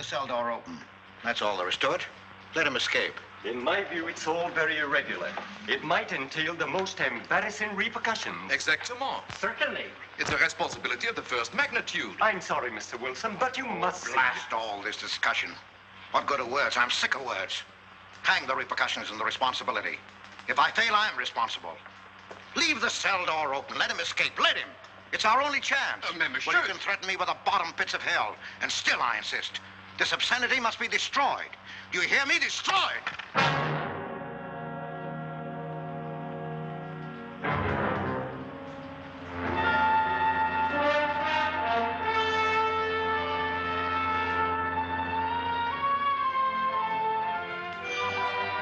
cell door open. That's all there is to it. Let him escape. In my view, it's all very irregular. It might entail the most embarrassing repercussions. Exactement. Certainly. It's a responsibility of the first magnitude. I'm sorry, Mr. Wilson, but you must Blast all this discussion. What good are words? I'm sick of words. Hang the repercussions and the responsibility. If I fail, I'm responsible. Leave the cell door open. Let him escape. Let him. It's our only chance. Monsieur. Well, you can threaten me with the bottom pits of hell, and still I insist. This obscenity must be destroyed. Do you hear me? Destroyed.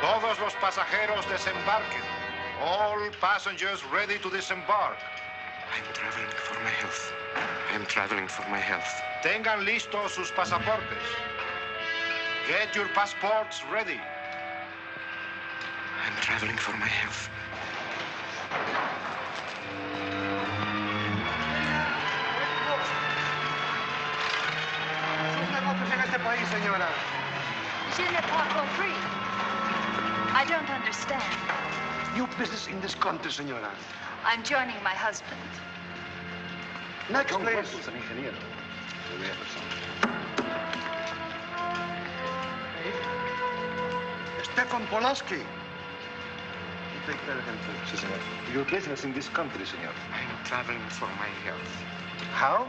Todos los pasajeros desembarquen. All passengers ready to disembark. I'm traveling for my health. I'm traveling for my health. Tengan listos sus pasaportes. Get your passports ready. I'm traveling for my health. Je n'ai pas compris. I don't understand. New business in this country, senora. I'm joining my husband. Next, please. Stefan Polaski. You take care of him, too, senor. Your business in this country, senor. I'm traveling for my health. How?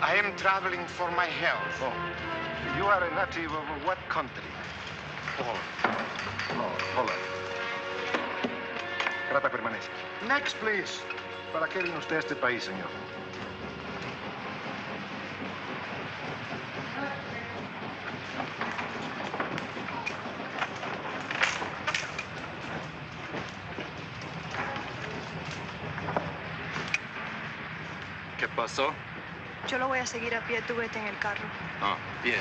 I am traveling for my health. Oh. You are a native of what country? Poland. Oh, Holland. Trata permanece. Next, please. ¿Para qué vino usted a este país, señor? ¿Qué pasó? Yo lo voy a seguir a pie, tú vete en el carro. Ah, bien.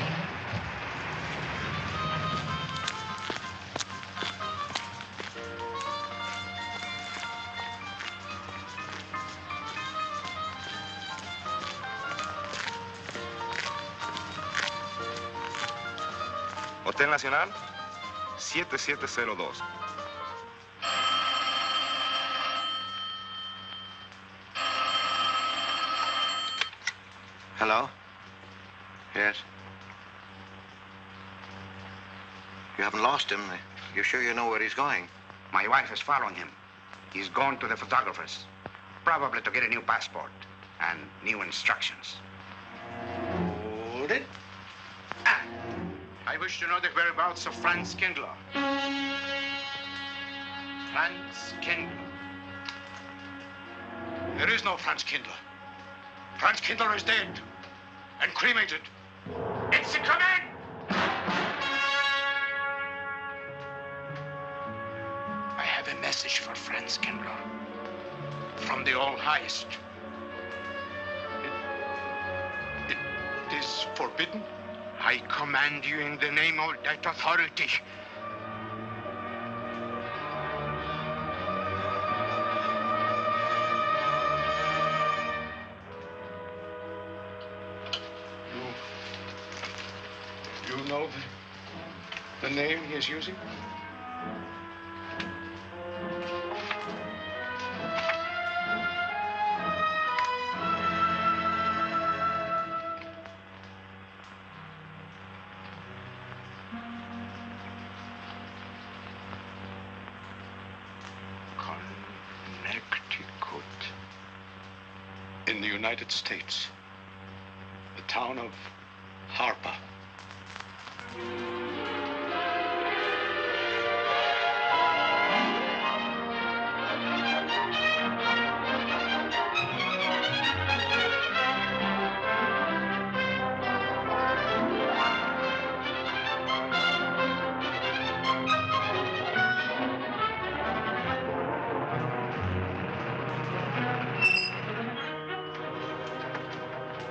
Hotel Nacional, 7702. Hello? Yes? You haven't lost him. You're sure you know where he's going? My wife is following him. He's gone to the photographer's, probably to get a new passport and new instructions. Hold it. I wish to know the whereabouts of Franz Kindler. Franz Kindler. There is no Franz Kindler. Franz Kindler is dead and cremated. It's a command! I have a message for Franz Kindler from the All-Highest. It is forbidden. I command you in the name of that authority. You know the name he is using? In the United States, the town of Harper.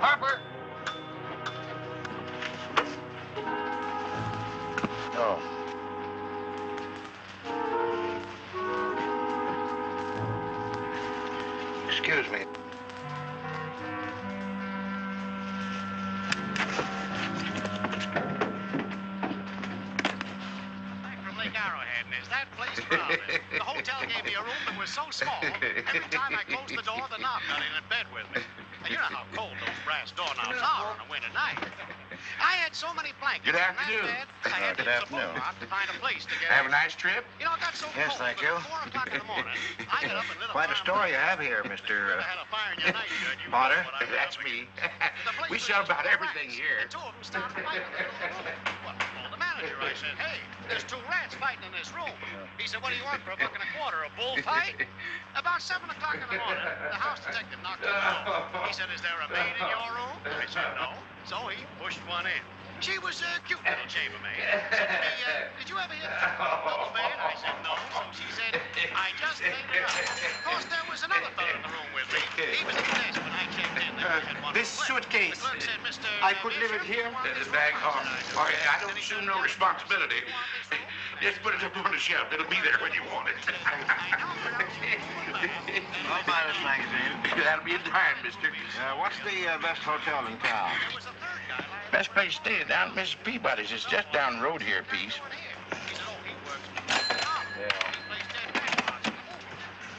Harper! Oh. Excuse me. Lake Arrowhead, and is that place crowded? The hotel gave me a room that was so small, every time I closed the door, the knob got in bed with me. Now, you know how cold those brass doorknobs are on a winter night. I had so many blankets Good in that afternoon. bed, I had to use the boat to find a place to get Have a in. nice trip. You know, it got so Yes, cold thank that you. at 4 o'clock in the morning, I got up and lit a Quite a fire. story you have here, If Mr. you ever had a fire in your nightshirt, you Potter. know what I was That's up me. against. The place We was sell just about full of everything rats, here. And two of them started fighting in the middle of the room. Well, I told the manager, I said, hey, there's 2 rats fighting in this room. He said, what do you want for $1.25? A bullfight? About 7 o'clock in the morning, the house detective knocked on the door. He said, is there a maid in your room? I said, no. So he pushed one in. She was a cute little chambermaid. Said to me, did you ever hear the double bed? I said, no. So she said, I just cleaned it up. Of course, there was another fellow in the room with me. He was at the desk when I checked in. There we had one This room left. suitcase. The clerk said, Mr. I could leave it here? The bag home. Oh, yeah, I don't assume no responsibility. Just put it up on the shelf. It'll be there when you want it. I'll buy this magazine. That'll be in time, mister. What's the best hotel in town? There was a third guy lying Best place to stay is down at Mrs. Peabody's. It's just down the road here a piece. here. He said, oh, he works for the job. Yeah. Plays dead matchbox in the hole.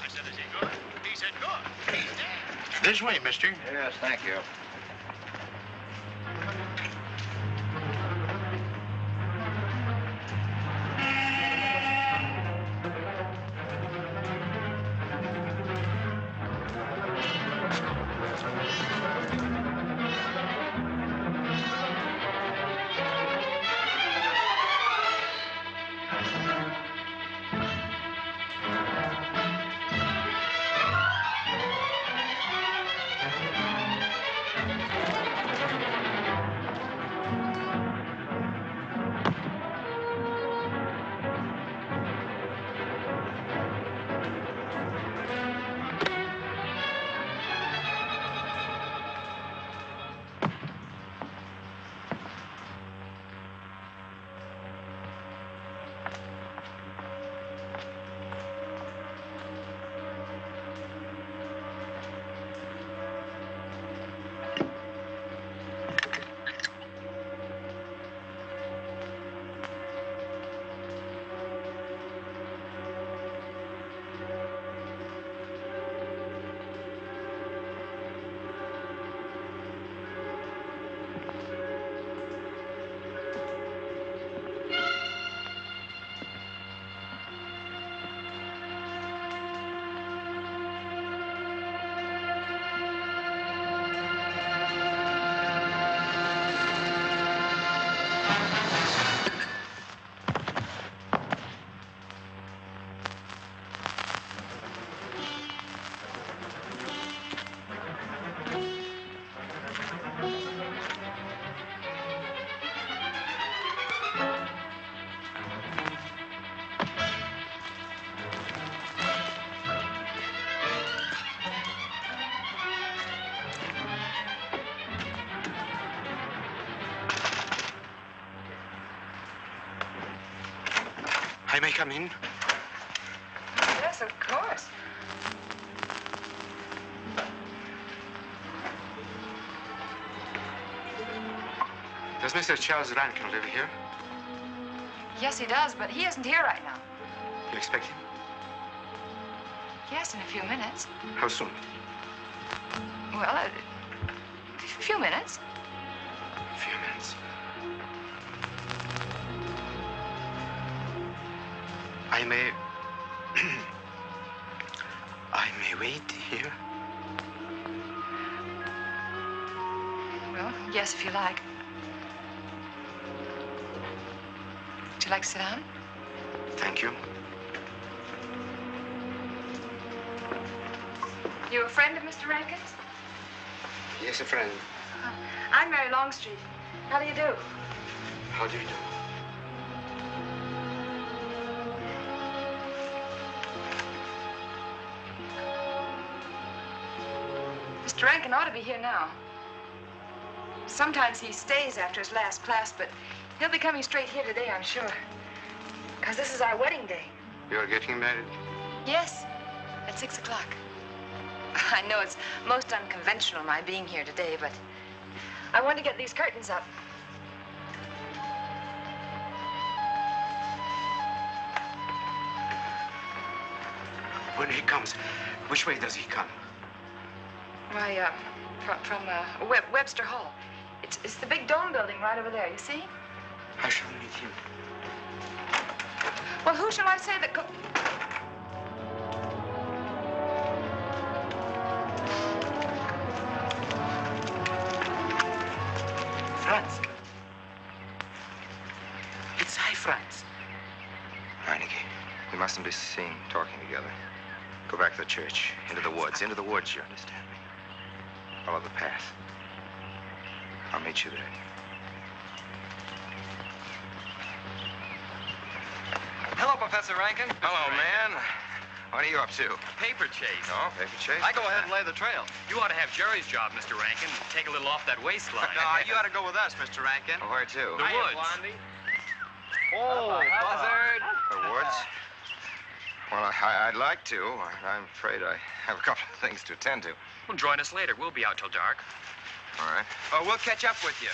I said, is he good? He said, good. He's dead. This way, mister. Yes, thank you. I may come in? Yes, of course. Does Mr. Charles Rankin live here? Yes, he does, but he isn't here right now. You expect him? Yes, in a few minutes. How soon? Well, a few minutes. A few minutes. I may... I may wait here? Well, yes, if you like. Would you like to sit down? Thank you. You a friend of Mr. Rankin's? Yes, a friend. I'm Mary Longstreet. How do you do? How do you do? Mr. Rankin ought to be here now. Sometimes he stays after his last class, but he'll be coming straight here today, I'm sure. Because this is our wedding day. You're getting married? Yes, at 6 o'clock. I know it's most unconventional, my being here today, but I want to get these curtains up. When he comes, which way does he come? Why, from Webster Hall. It's the big dome building right over there, you see? I shall meet him. Well, who shall I say that could... Franz. It's I, Franz. Heineke, we mustn't be seen talking together. Go back to the church, into the woods, you understand me? Follow the path. I'll meet you there. Hello, Professor Rankin. Hello, man. What are you up to? Paper chase. Oh, paper chase? I go ahead and lay the trail. You ought to have Jerry's job, Mr. Rankin. Take a little off that waistline. No, you ought to go with us, Mr. Rankin. Oh, where to? The woods. Oh, buzzard. The woods? Well, I'd like to. I'm afraid I have a couple of things to attend to. Well, join us later. We'll be out till dark. All right. Oh, we'll catch up with you.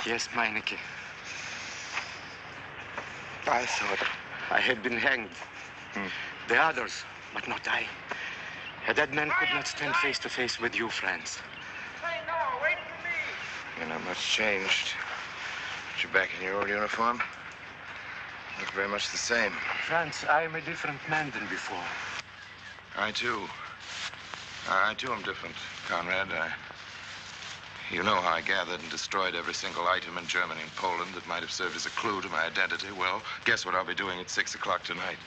Yes, Meineke. I thought I had been hanged. The others, but not I. A dead man could not stand face to face with you, Franz. Hey, no, wait for me. You're not much changed. But you're back in your old uniform. Look very much the same. Franz, I am a different man than before. I, too. I, too, am different, Conrad. You know how I gathered and destroyed every single item in Germany and Poland that might have served as a clue to my identity. Well, guess what I'll be doing at 6 o'clock tonight?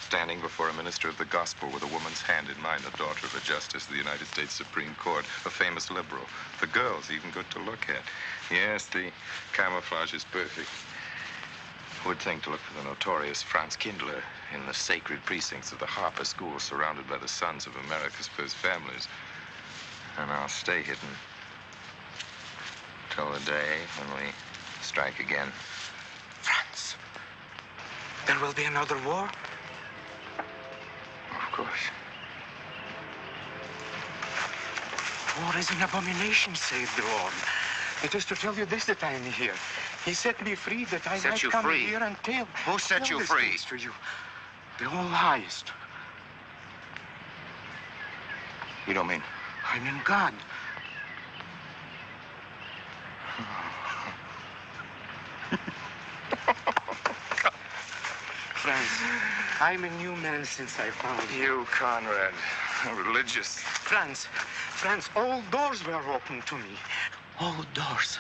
Standing before a minister of the gospel with a woman's hand in mine, the daughter of a justice of the United States Supreme Court, a famous liberal. The girl's even good to look at. Yes, the camouflage is perfect. Who would think to look for the notorious Franz Kindler in the sacred precincts of the Harper School, surrounded by the sons of America's first families? And I'll stay hidden till the day when we strike again. Franz, there will be another war? Of course. War is an abomination, saved the Lord. It is to tell you this that I am here. He set me free that I might come here and tell. Who set you free? To you, the all highest. You don't mean? I mean God. Franz, I'm a new man since I found you. You, Conrad, religious. Franz, all doors were open to me. All doors.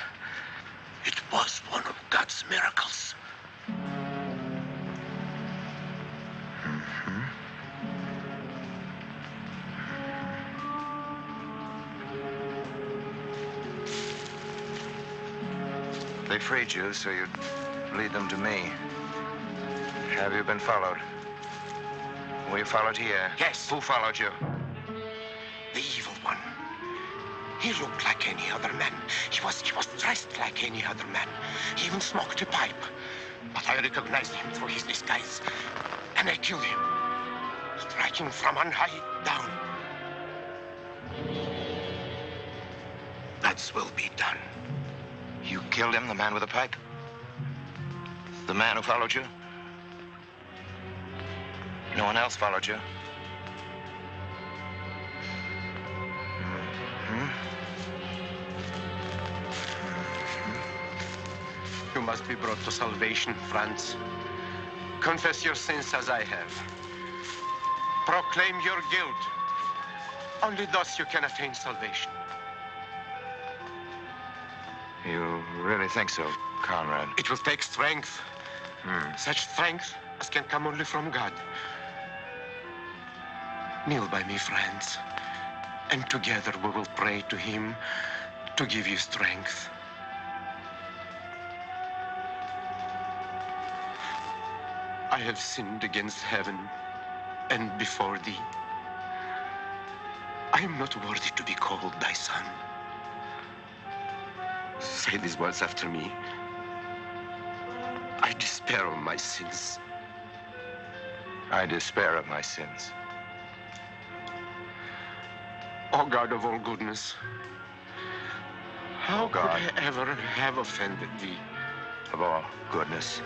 It was one of God's miracles. They freed you so you'd lead them to me. Have you been followed? Were you followed here? Yes. Who followed you? The evil one. He looked like any other man. He was dressed like any other man. He even smoked a pipe. But I recognized him through his disguise. And I killed him, striking from on high down. God's will be done. You killed him, the man with the pipe? The man who followed you? No one else followed you? You must be brought to salvation, Franz. Confess your sins as I have. Proclaim your guilt. Only thus you can attain salvation. You really think so, Conrad? It will take strength. Such strength as can come only from God. Kneel by me, friends, and together we will pray to him to give you strength. I have sinned against heaven and before thee. I am not worthy to be called thy son. Say these words after me. I despair of my sins. I despair of my sins. O God of all goodness, how O God. could I ever have offended thee? Of all goodness.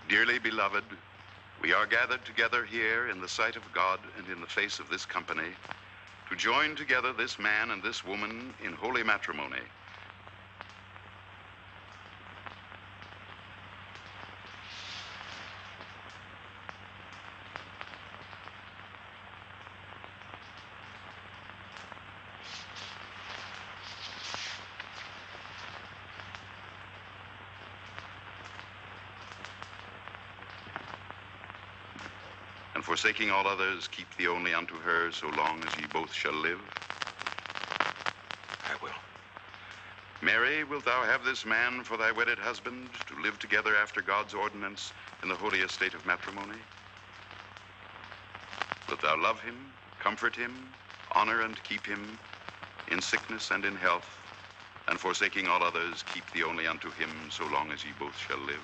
Dearly beloved, we are gathered together here in the sight of God and in the face of this company to join together this man and this woman in holy matrimony. And forsaking all others, keep thee only unto her so long as ye both shall live. I will. Mary, wilt thou have this man for thy wedded husband, to live together after God's ordinance in the holy estate of matrimony? Wilt thou love him, comfort him, honor and keep him in sickness and in health, and forsaking all others, keep thee only unto him so long as ye both shall live?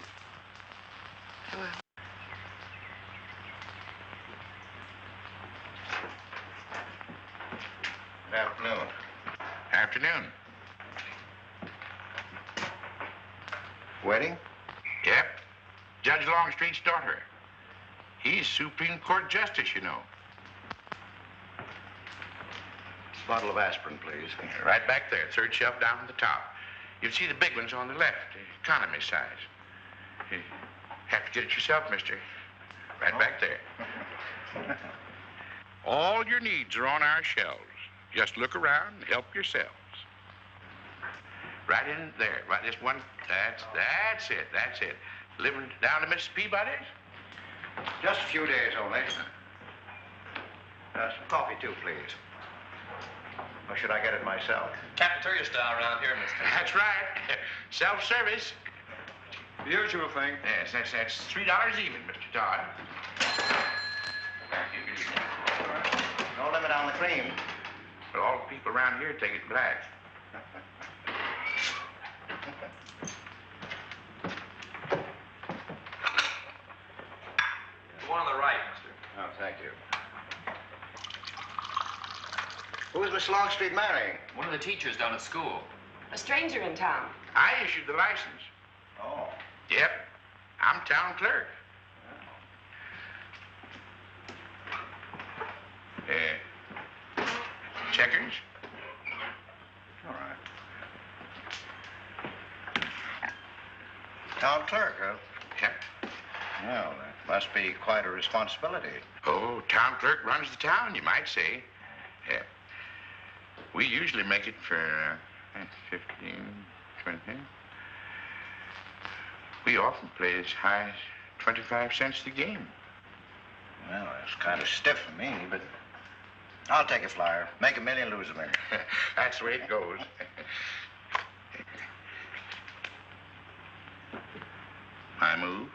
I will. Good afternoon. Afternoon. Wedding? Yep. Judge Longstreet's daughter. He's Supreme Court Justice, you know. Bottle of aspirin, please. Right back there, third shelf down at the top. You'll see the big ones on the left, the economy size. You have to get it yourself, mister. Right back there. All your needs are on our shelves. Just look around and help yourselves. Right in there, right this one. That's it. Living down to Mrs. Peabody's? Just a few days only. Some coffee too, please. Or should I get it myself? Cafeteria style around here, mister. That's right. Self-service. The usual thing. Yes, that's $3 even, Mr. Todd. No limit on the cream. But all the people around here take it black. The one on the right, mister. Oh, thank you. Who's Miss Longstreet marrying? One of the teachers down at school. A stranger in town. I issued the license. Oh. Yep. I'm town clerk. Checkers? All right. Town clerk, huh? Yep. Well, that must be quite a responsibility. Oh, town clerk runs the town, you might say. Yeah. We usually make it for 15, 20. We often play as high as 25 cents a game. Well, that's kind of stiff for me, but I'll take a flyer. Make $1 million, lose $1 million. That's the way it goes. I move.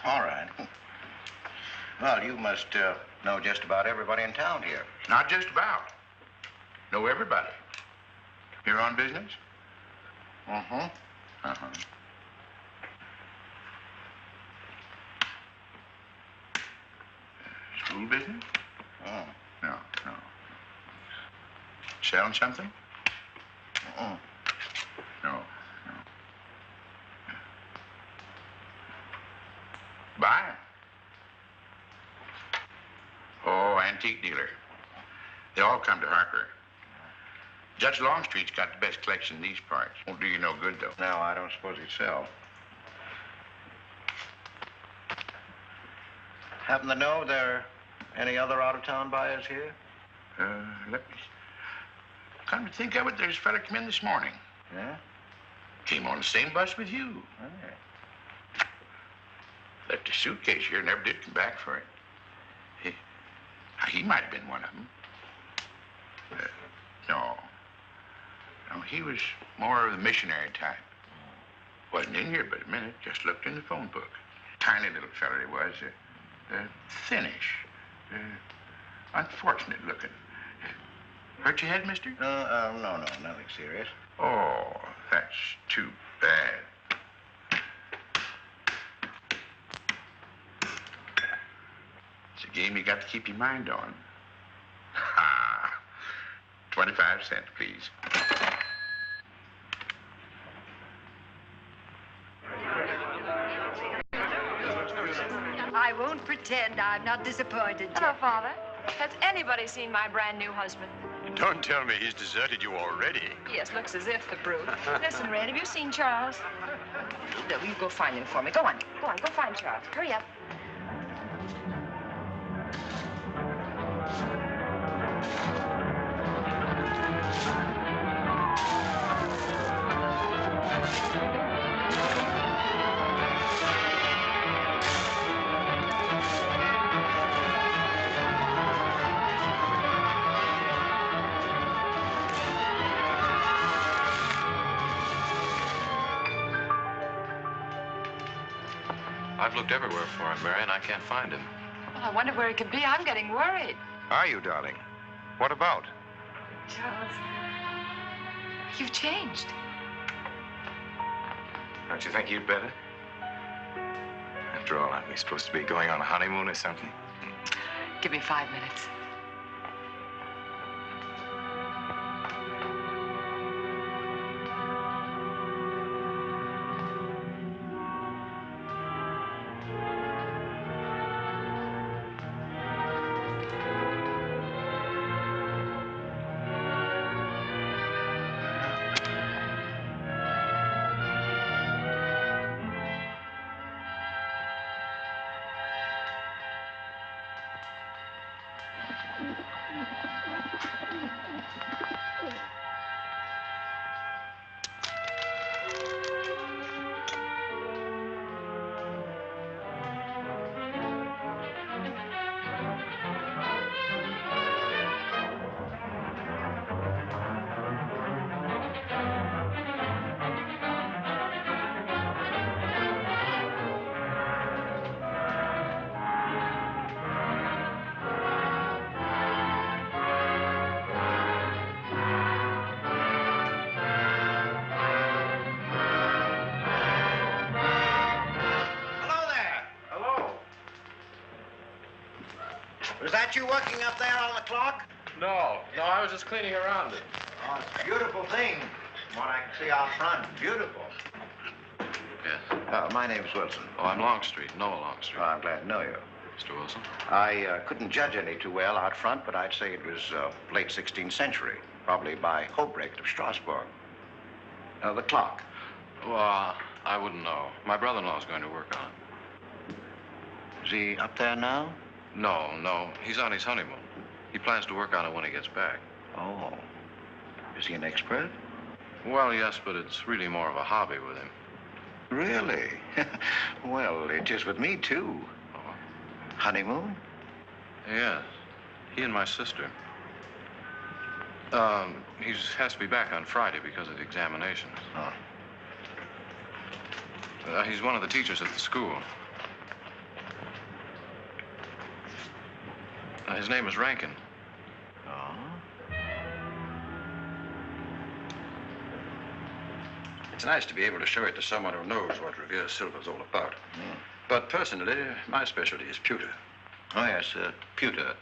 All right. Well, you must know just about everybody in town here. Not just about. Know everybody. You're on business? Mm-hmm. Uh-huh. School business? Oh. No. Selling something? Mm-mm. No. Buying? Oh, antique dealer. They all come to Harper. Judge Longstreet's got the best collection in these parts. Won't do you no good, though. No, I don't suppose he'd sell. Happen to know there are any other out-of-town buyers here? Let me... Come to think of it, there's a fella come in this morning. Yeah? Came on the same bus with you. Okay. Left his suitcase here, never did come back for it. He might have been one of them. No, he was more of the missionary type. Wasn't in here but a minute, just looked in the phone book. Tiny little fella he was, thinnish, unfortunate looking. Hurt your head, mister? No, nothing serious. Oh, that's too bad. It's a game you got to keep your mind on. Ha! 25 cents, please. I won't pretend I'm not disappointed. Hello, Father. Has anybody seen my brand new husband? Don't tell me he's deserted you already. Yes, looks as if, the brute. Listen, Red, have you seen Charles? No, you go find him for me. Go on, go find Charles. Hurry up. I've looked everywhere for him, Mary, and I can't find him. Well, I wonder where he could be. I'm getting worried. Are you, darling? What about? Charles, you've changed. Don't you think you'd better? After all, aren't we supposed to be going on a honeymoon or something? Give me 5 minutes. Was that you working up there on the clock? No, I was just cleaning around it. Oh, it's a beautiful thing. From what I can see out front, beautiful. Yes. My name's Wilson. Oh, I'm Longstreet, Noah Longstreet. Oh, I'm glad to know you. Mr. Wilson? I couldn't judge any too well out front, but I'd say it was late 16th century, probably by Hobrecht of Strasbourg. The clock. Well, I wouldn't know. My brother-in-law's going to work on it. Is he up there now? No. He's on his honeymoon. He plans to work on it when he gets back. Oh. Is he an expert? Well, yes, but it's really more of a hobby with him. Really? Well, it is with me, too. Oh. Honeymoon? Yes. He and my sister. He has to be back on Friday because of the examinations. Oh. He's one of the teachers at the school. His name is Rankin. Oh? It's nice to be able to show it to someone who knows what Revere Silver's all about. But personally, my specialty is pewter. Oh, yes, pewter.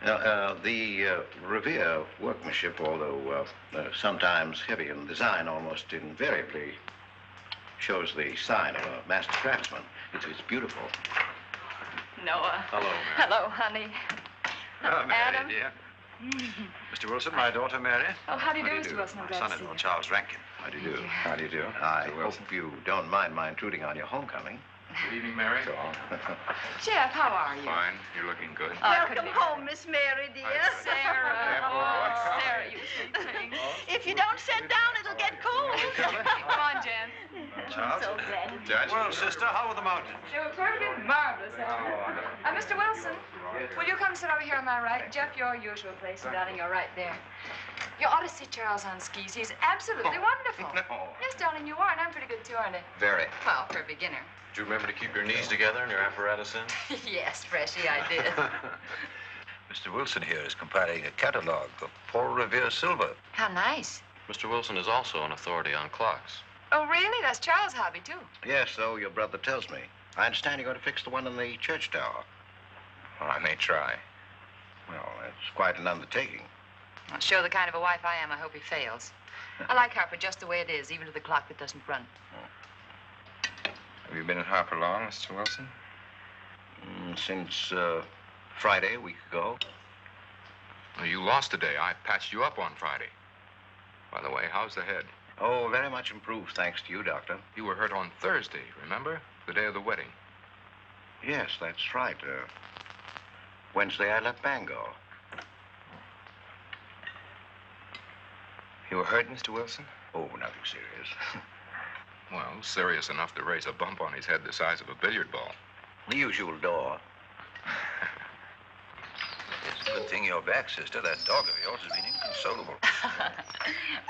The Revere workmanship, although sometimes heavy in design, almost invariably shows the sign of a master craftsman. It's beautiful. Noah. Hello, Mary. Hello, honey. Oh, Mary, Adam. dear. Mr. Wilson, my daughter, Mary. Oh, how do you do, Mr. Wilson? I'm My glad to see son-in-law, you. Charles Rankin. How do you do? How do you do? I Mr. Wilson. hope you don't mind my intruding on your homecoming. Good evening, Mary. Jeff, how are you? Fine. You're looking good. Welcome home, Miss Mary, dear. Sarah. Oh, Sarah, you sweet thing. If you don't sit down, it'll get cold. Come on, Jen. Charles? So glad. Judge? Well, sister, how are the mountains? They were perfectly marvelous. Mr. Wilson, will you come sit over here on my right? Jeff, your usual place, and darling, you're right there. You ought to see Charles on skis. He's absolutely wonderful. No. Yes, darling, you are, and I'm pretty good too, aren't I? Very. Well, for a beginner. Do you remember to keep your knees together and your apparatus in? Yes, Freshy, I did. Mr. Wilson here is compiling a catalog of Paul Revere silver. How nice. Mr. Wilson is also an authority on clocks. Oh, really? That's Charles' hobby, too. Yes, so your brother tells me. I understand you're going to fix the one in the church tower. Well, I may try. Well, that's quite an undertaking. I'll show the kind of a wife I am. I hope he fails. I like Harper just the way it is, even to the clock that doesn't run. Have you been at Harper long, Mr. Wilson? Since Friday, a week ago. Well, you lost today. I patched you up on Friday. By the way, how's the head? Oh, very much improved, thanks to you, Doctor. You were hurt on Thursday, remember? The day of the wedding. Yes, that's right. Wednesday, I left Bangor. You were hurt, Mr. Wilson? Oh, nothing serious. Well, serious enough to raise a bump on his head the size of a billiard ball. The usual door. It's a good thing you're back, sister. That dog of yours has been inconsolable.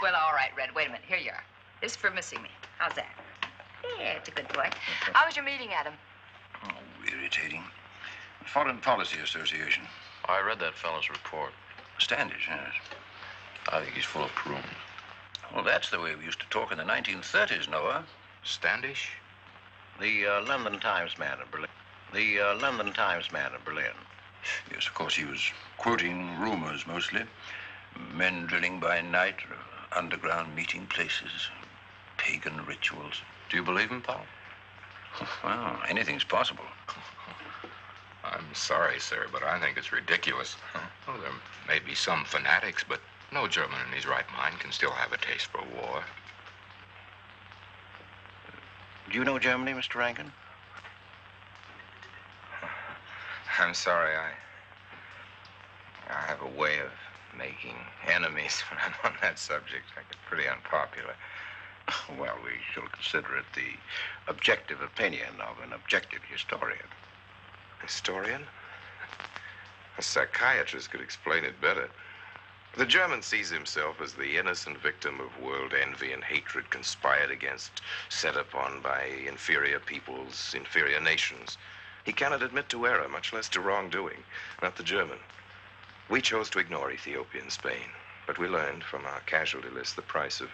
Well, all right, Red. Wait a minute. Here you are. This is for missing me. How's that? Yeah, it's a good boy. How was your meeting, Adam? Oh, irritating. Foreign Policy Association. I read that fellow's report. Standish, yes. I think he's full of prunes. Well, that's the way we used to talk in the 1930s, Noah. Standish? The London Times man in Berlin. The London Times man in Berlin. Yes, of course, he was quoting rumors mostly. Men drilling by night, underground meeting places, pagan rituals. Do you believe him, Paul? Well, anything's possible. I'm sorry, sir, but I think it's ridiculous. Well, there may be some fanatics, but no German in his right mind can still have a taste for war. Do you know Germany, Mr. Rankin? I'm sorry, I have a way of making enemies when I'm on that subject. I get pretty unpopular. Well, we shall consider it the objective opinion of an objective historian. Historian? A psychiatrist could explain it better. The German sees himself as the innocent victim of world envy and hatred conspired against, set upon by inferior peoples, inferior nations. He cannot admit to error, much less to wrongdoing. Not the German. We chose to ignore Ethiopia and Spain, but we learned from our casualty list the price of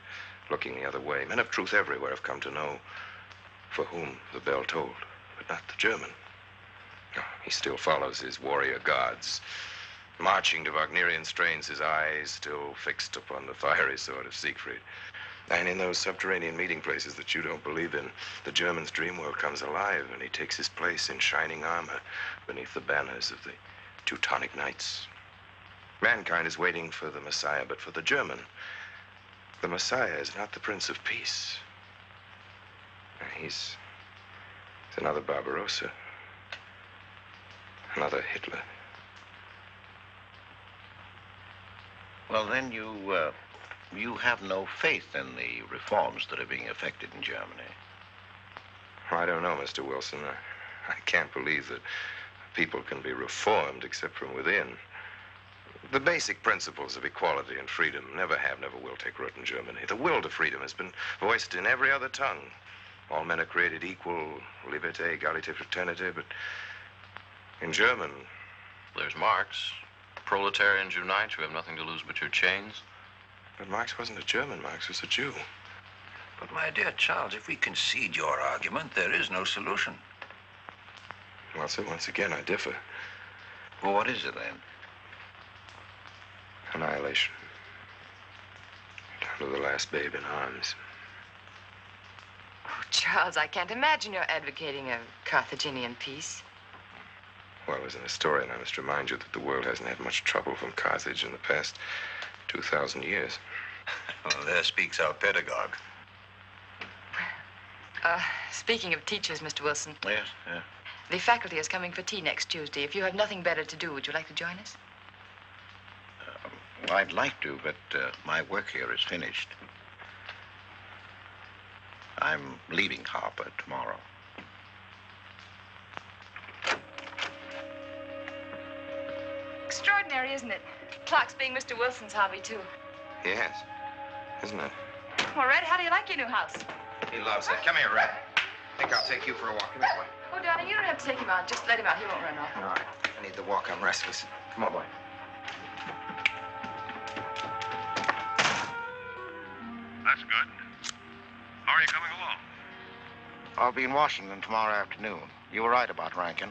looking the other way. Men of truth everywhere have come to know for whom the bell tolled, but not the German. No, he still follows his warrior gods, marching to Wagnerian strains, his eyes still fixed upon the fiery sword of Siegfried. And in those subterranean meeting places that you don't believe in, the German's dream world comes alive, and he takes his place in shining armor beneath the banners of the Teutonic Knights. Mankind is waiting for the Messiah, but for the German, the Messiah is not the Prince of Peace. He's another Barbarossa, another Hitler. Well, then you have no faith in the reforms that are being effected in Germany. I don't know, Mr. Wilson. I can't believe that people can be reformed except from within. The basic principles of equality and freedom never have, never will take root in Germany. The will to freedom has been voiced in every other tongue. All men are created equal, liberté, égalité, fraternité, but in German... There's Marx. Proletarians unite, you have nothing to lose but your chains. But Marx wasn't a German, Marx was a Jew. But, my dear Charles, if we concede your argument, there is no solution. Well, sir, once again, I differ. Well, what is it, then? Annihilation. Down to the last babe in arms. Oh, Charles, I can't imagine you're advocating a Carthaginian peace. Well, as an historian, I must remind you that the world hasn't had much trouble from Carthage in the past 2,000 years. Well, there speaks our pedagogue. Speaking of teachers, Mr. Wilson. Yes, yeah. The faculty is coming for tea next Tuesday. If you have nothing better to do, would you like to join us? Well, I'd like to, but my work here is finished. I'm leaving Harper tomorrow. Extraordinary, isn't it? Clocks being Mr. Wilson's hobby, too. Yes, isn't it? Well, Red, how do you like your new house? He loves it. Come here, Red. I think I'll take you for a walk. Come here, boy. Oh, darling, you don't have to take him out. Just let him out. He won't run off. All right. I need the walk. I'm restless. Come on, boy. That's good. How are you coming along? I'll be in Washington tomorrow afternoon. You were right about Rankin.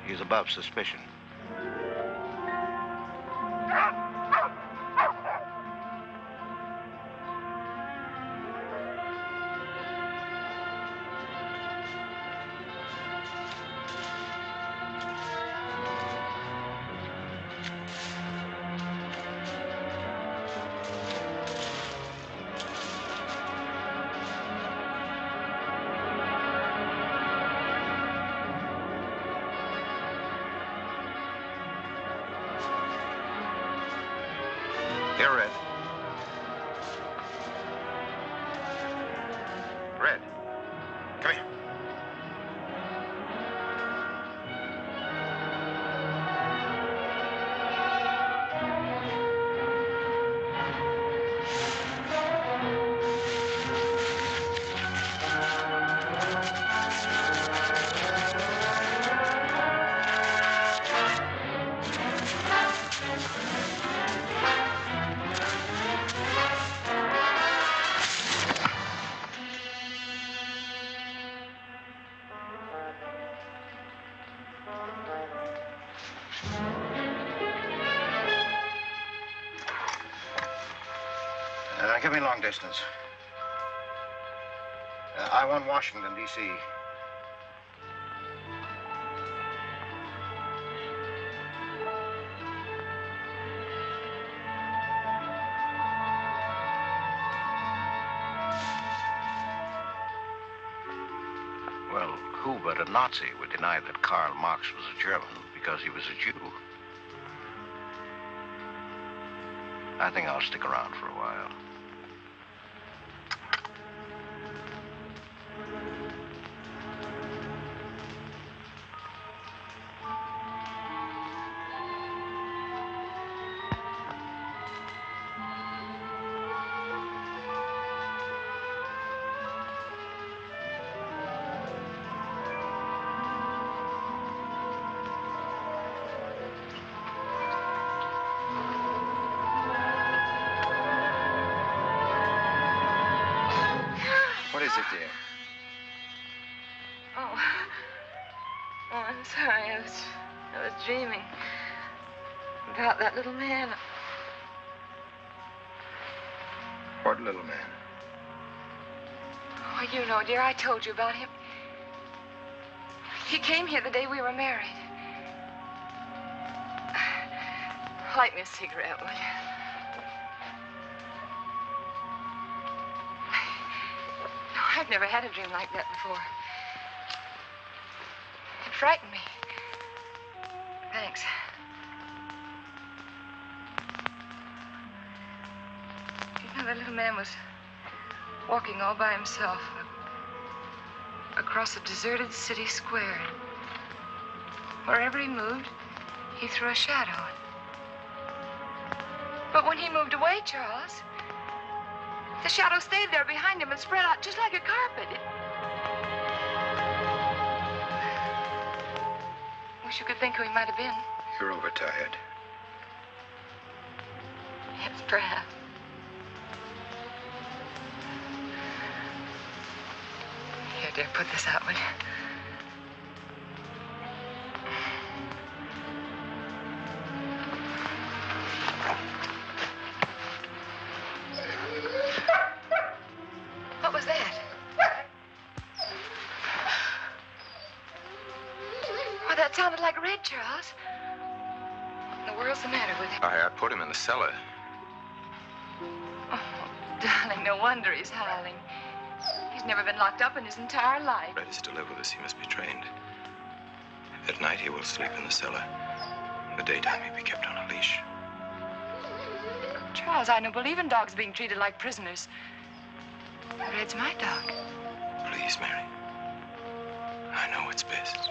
He's above suspicion. Here, Red. Red. Come here. Give me long distance. I want Washington, D.C. Well, who but a Nazi would deny that Karl Marx was a German because he was a Jew? I think I'll stick around for a while. What is it, dear? Oh, I'm sorry. I was dreaming about that little man. What little man? Oh, you know, dear, I told you about him. He came here the day we were married. Light me a cigarette, will you? No, I've never had a dream like that before. It frightened me. Thanks. You know, the little man was walking all by himself across across a deserted city square. Wherever he moved, he threw a shadow. But when he moved away, Charles, the shadow stayed there behind him and spread out just like a carpet. Wish you could think who he might have been. You're overtired. Yes, perhaps. Here, dear, put this out, will you? What was that? Well, that sounded like Red, Charles. What in the world's the matter with him? I put him in the cellar. Oh, darling, no wonder he's howling. He's never been locked up in his entire life. Red is to live with us. He must be trained. At night, he will sleep in the cellar. In the daytime, he'll be kept on a leash. Charles, I don't believe in dogs being treated like prisoners. Red's my dog. Please, Mary. I know what's best.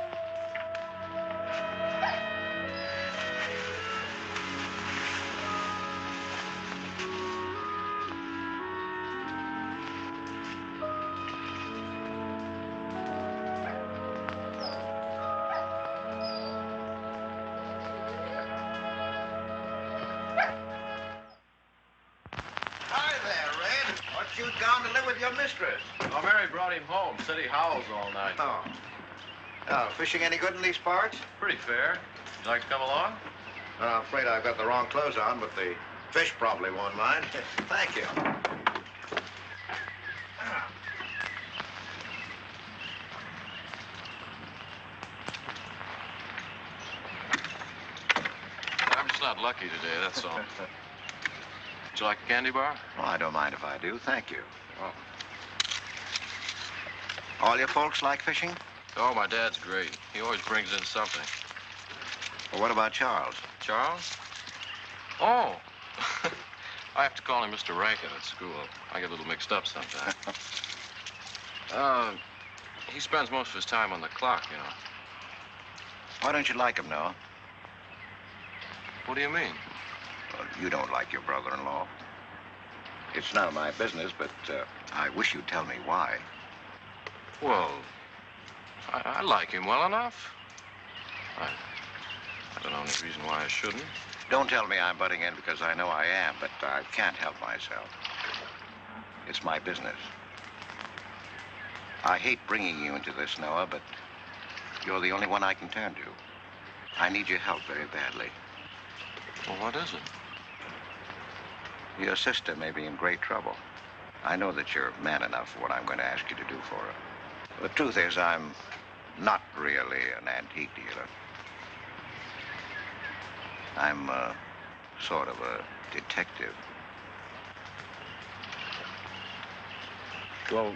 You'd gone to live with your mistress. Oh, Mary brought him home. Said he howls all night. Oh. Oh, fishing any good in these parts? Pretty fair. You like to come along? I'm afraid I've got the wrong clothes on, but the fish probably won't mind. Thank you. I'm just not lucky today, that's all. Would you like a candy bar? Oh, I don't mind if I do. Thank you. Oh. All your folks like fishing? Oh, my dad's great. He always brings in something. Well, what about Charles? Charles? Oh. I have to call him Mr. Rankin at school. I get a little mixed up sometimes. He spends most of his time on the clock, you know. Why don't you like him, Noah? What do you mean? Well, you don't like your brother-in-law. It's none of my business, but I wish you'd tell me why. Well, I like him well enough. I don't know any reason why I shouldn't. Don't tell me I'm butting in because I know I am, but I can't help myself. It's my business. I hate bringing you into this, Noah, but you're the only one I can turn to. I need your help very badly. Well, what is it? Your sister may be in great trouble. I know that you're man enough for what I'm going to ask you to do for her. The truth is, I'm not really an antique dealer. I'm sort of a detective. Well,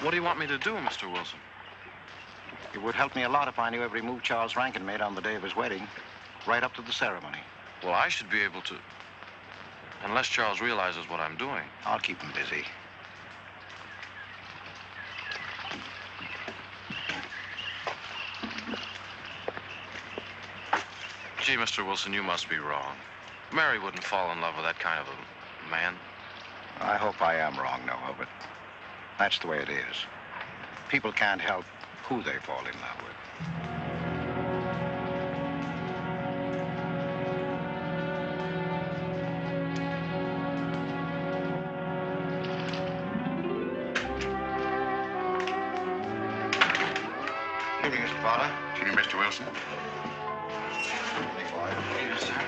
what do you want me to do, Mr. Wilson? It would help me a lot if I knew every move Charles Rankin made on the day of his wedding, right up to the ceremony. Well, I should be able to, unless Charles realizes what I'm doing. I'll keep him busy. Gee, Mr. Wilson, you must be wrong. Mary wouldn't fall in love with that kind of a man. I hope I am wrong, Noah, but that's the way it is. People can't help who they fall in love with. Good evening, Mr. Fowler. Good evening, Mr. Wilson. Yes, sir.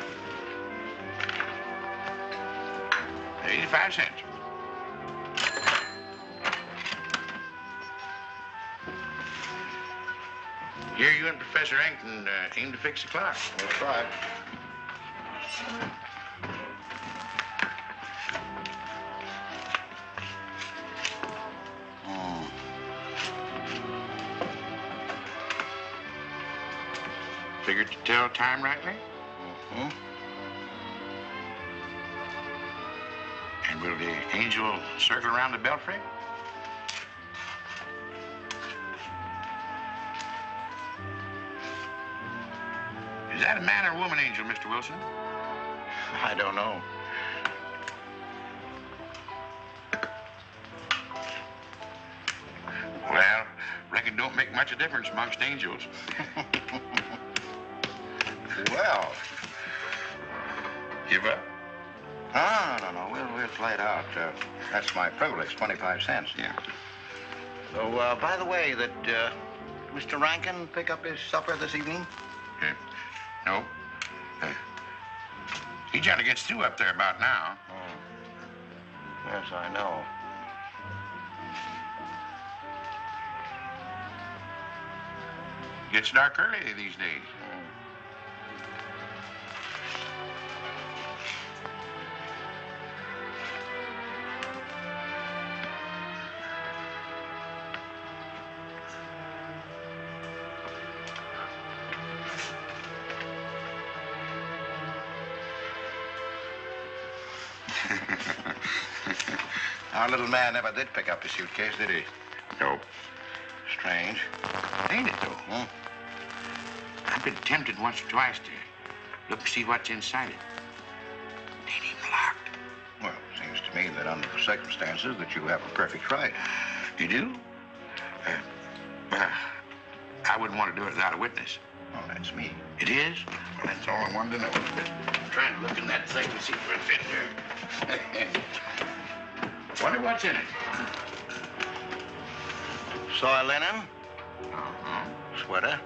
85 cents. Here you and Professor Rankin aim to fix the clock. We'll try. Figured to tell time rightly? Mm-hmm. And will the angel circle around the belfry? Is that a man or a woman angel, Mr. Wilson? I don't know. Well, reckon don't make much of a difference amongst angels. Well. Give up? No. We'll play it out. That's my privilege, 25 cents. Yeah. So, by the way, did Mr. Rankin pick up his supper this evening? No. He generally gets through up there about now. Oh. Yes, I know. Gets dark early these days. Our little man never did pick up his suitcase, did he? Nope. Strange. Ain't it, though? Hmm? I've been tempted once or twice to look and see what's inside it. Ain't even locked. Well, it seems to me that under the circumstances that you have a perfect right. You do? I wouldn't want to do it without a witness. Oh, that's me. It is? Well, that's all I wanted to know. I'm trying to look in that thing to see if it's in there. Wonder what's in it. Soil linen, Uh-huh. sweater,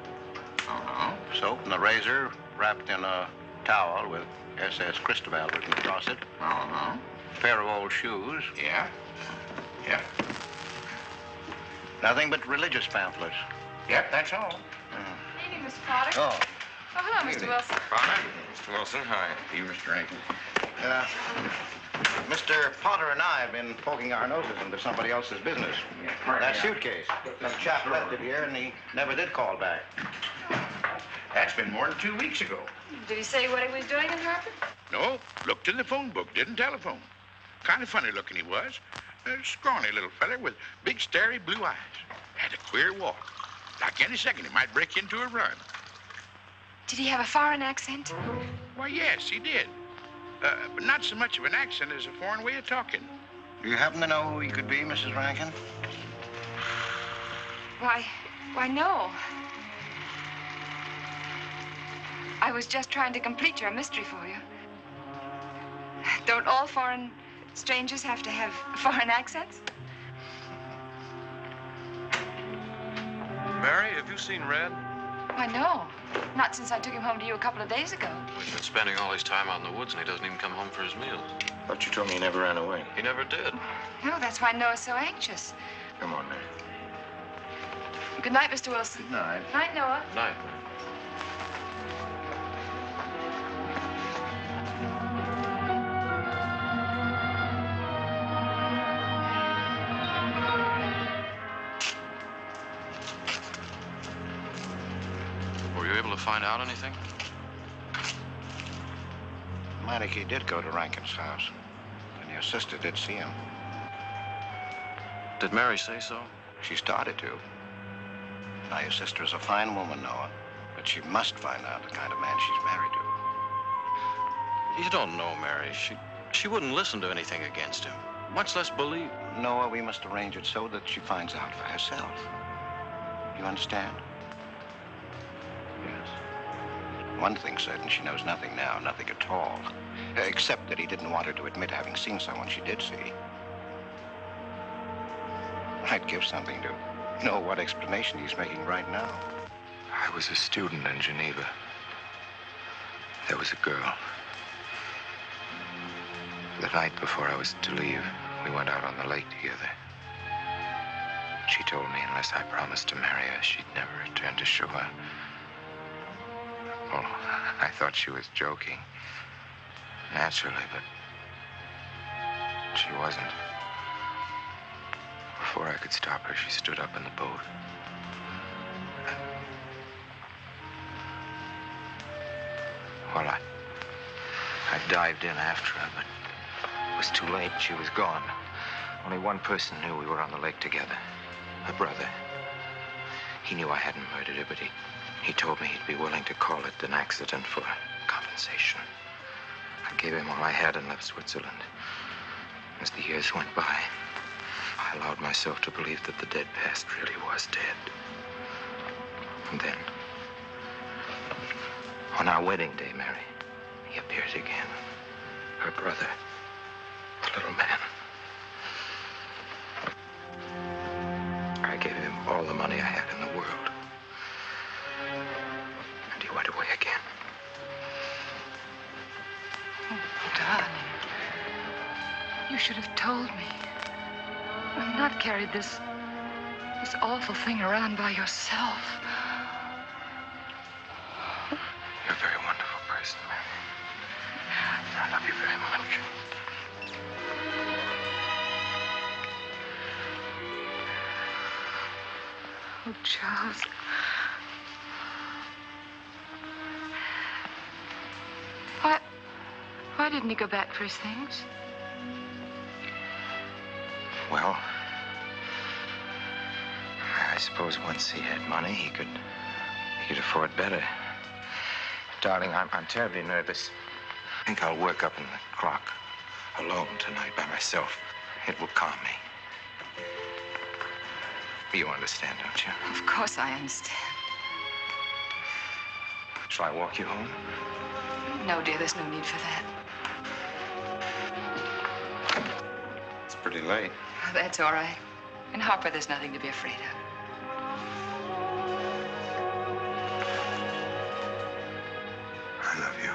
Uh-huh. soap, and a razor wrapped in a towel with SS Cristobal written across it. Uh-huh. A pair of old shoes. Yeah. Yeah. Nothing but religious pamphlets. Yep, that's all. Evening, Mr. Potter. Oh. Oh, hello, Mr. Wilson. Potter? Mr. Wilson, hi. You, Mr. Rankin. Mr. Potter and I have been poking our noses into somebody else's business. That suitcase. Some chap left it here, and he never did call back. That's been more than 2 weeks ago. Did he say what he was doing in Hartford? No, looked in the phone book, didn't telephone. Kind of funny looking he was. A scrawny little feller with big, starry blue eyes. Had a queer walk. Like any second, he might break into a run. Did he have a foreign accent? Why, yes, he did. But not so much of an accent as a foreign way of talking. Do you happen to know who he could be, Mrs. Rankin? Why, no. I was just trying to complete your mystery for you. Don't all foreign strangers have to have foreign accents? Mary, have you seen Red? Why, no. Not since I took him home to you a couple of days ago. He's been spending all his time out in the woods, and he doesn't even come home for his meals. Thought you told me he never ran away. He never did. No, that's why Noah's so anxious. Come on, Mary. Good night, Mr. Wilson. Good night. Night, Noah. Night. Were you able to find out anything? Meineke did go to Rankin's house, and your sister did see him. Did Mary say so? She started to. Now, your sister is a fine woman, Noah, but she must find out the kind of man she's married to. You don't know Mary. She wouldn't listen to anything against him, much less believe. Noah, we must arrange it so that she finds out for herself. You understand? Yes. One thing's certain, she knows nothing now, nothing at all. Except that he didn't want her to admit having seen someone she did see. I'd give something to know what explanation he's making right now. I was a student in Geneva. There was a girl. The night before I was to leave, we went out on the lake together. She told me unless I promised to marry her, she'd never return to shore. Well, I thought she was joking. Naturally, but she wasn't. Before I could stop her, she stood up in the boat. Well, I dived in after her, but it was too late. She was gone. Only one person knew we were on the lake together. Her brother. He knew I hadn't murdered her, but he He told me he'd be willing to call it an accident for compensation. I gave him all I had and left Switzerland. As the years went by, I allowed myself to believe that the dead past really was dead. And then, on our wedding day, Mary, he appeared again. Her brother, the little man. I gave him all the money I had in the world. And he went away again. Oh, darling. You should have told me. And not carried this awful thing around by yourself. You're a very wonderful person, Mary. I love you very much. Oh, Charles. Why didn't he go back for his things? Well, I suppose once he had money, he could afford better. Darling, I'm terribly nervous. I think I'll work up in the clock alone tonight by myself. It will calm me. You understand, don't you? Of course I understand. Shall I walk you home? No, dear, there's no need for that. It's pretty late. Oh, that's all right. In Harper, there's nothing to be afraid of. I love you.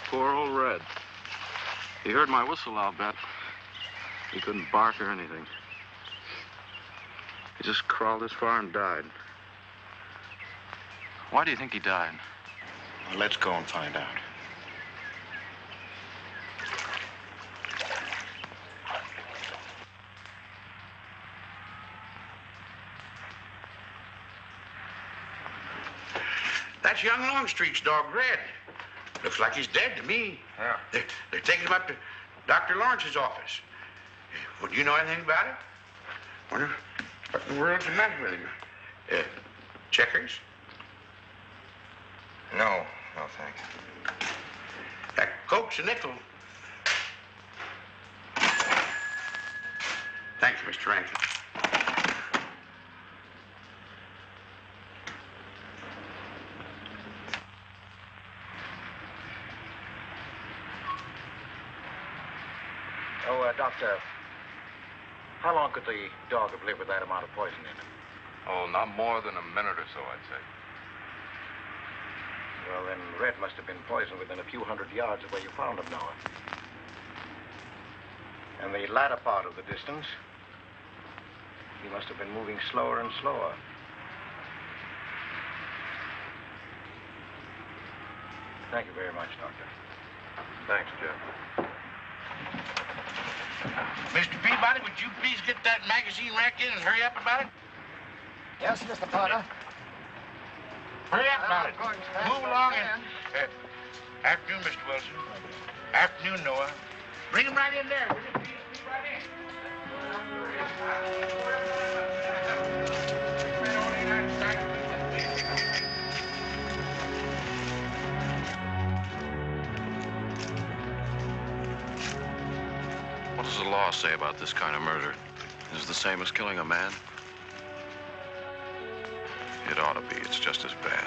Poor old Red. He heard my whistle, I'll bet. He couldn't bark or anything. He just crawled this far and died. Why do you think he died? Well, let's go and find out. That's young Longstreet's dog, Red. Looks like he's dead to me. Yeah. They're taking him up to Dr. Lawrence's office. Would you know anything about it? Wonder what in the world's the matter with him? Checkers? No, thanks. That Coke's a nickel. Thank you, Mr. Rankin. Doctor, how long could the dog have lived with that amount of poison in him? Oh, not more than a minute or so, I'd say. Well, then Red must have been poisoned within a few hundred yards of where you found him, Noah. And the latter part of the distance, he must have been moving slower and slower. Thank you very much, Doctor. Thanks, Jeff. Mr. Peabody, would you please get that magazine rack in and hurry up about it? Yes, Mr. Potter. Hurry up about it. Move along and... afternoon, Mr. Wilson. Afternoon, Noah. Bring him right in there, will you, please? What does the law say about this kind of murder? Is it the same as killing a man? It ought to be. It's just as bad.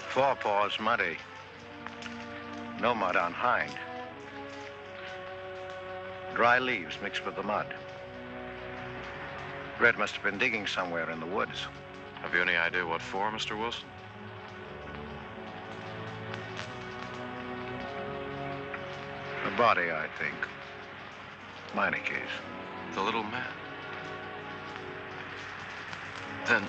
Forepaws muddy. No mud on hind. Dry leaves mixed with the mud. Red must have been digging somewhere in the woods. Have you any idea what for, Mr. Wilson? A body, I think. Minor case. The little man. Then...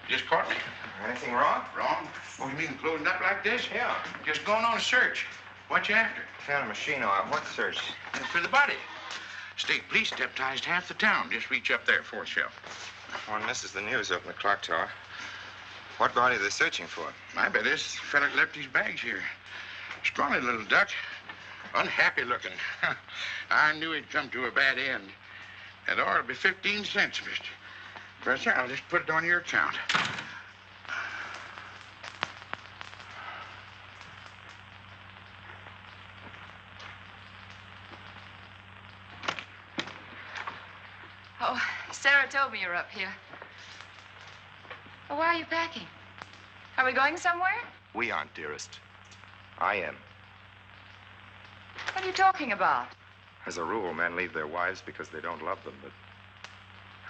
Just caught me. Anything wrong? Wrong? Oh, you mean closing up like this? Yeah. Just going on a search. What you after? Found a machine off. What search? For the body. State police deputized half the town. Just reach up there, fourth shelf. One misses the news up in the clock tower. What body are they searching for? I bet this fella left his bags here. Scrawny little duck. Unhappy looking. I knew he'd come to a bad end. That ought to be 15 cents, mister. Professor, I'll just put it on your account. Oh, Sarah told me you were up here. Well, why are you packing? Are we going somewhere? We aren't, dearest. I am. What are you talking about? As a rule, men leave their wives because they don't love them, but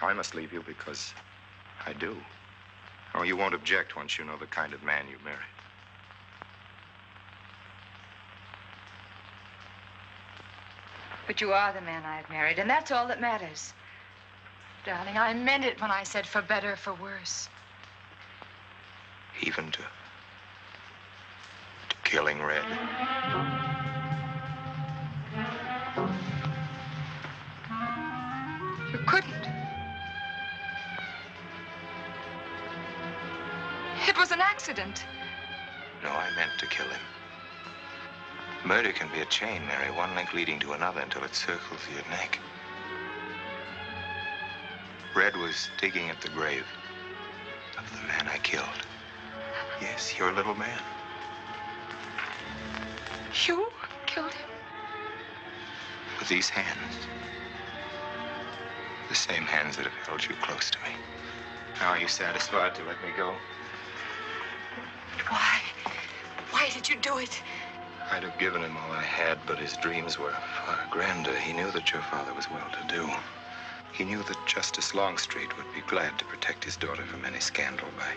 I must leave you because I do. Oh, you won't object once you know the kind of man you married. But you are the man I've married, and that's all that matters. Darling, I meant it when I said for better or for worse. Even to killing Red. You couldn't. It was an accident. No, I meant to kill him. Murder can be a chain, Mary, one link leading to another until it circles your neck. Red was digging at the grave of the man I killed. Yes, your little man. You killed him? With these hands. The same hands that have held you close to me. Now, are you satisfied to let me go? Why? Why did you do it? I'd have given him all I had, but his dreams were far grander. He knew that your father was well-to-do. He knew that Justice Longstreet would be glad to protect his daughter from any scandal by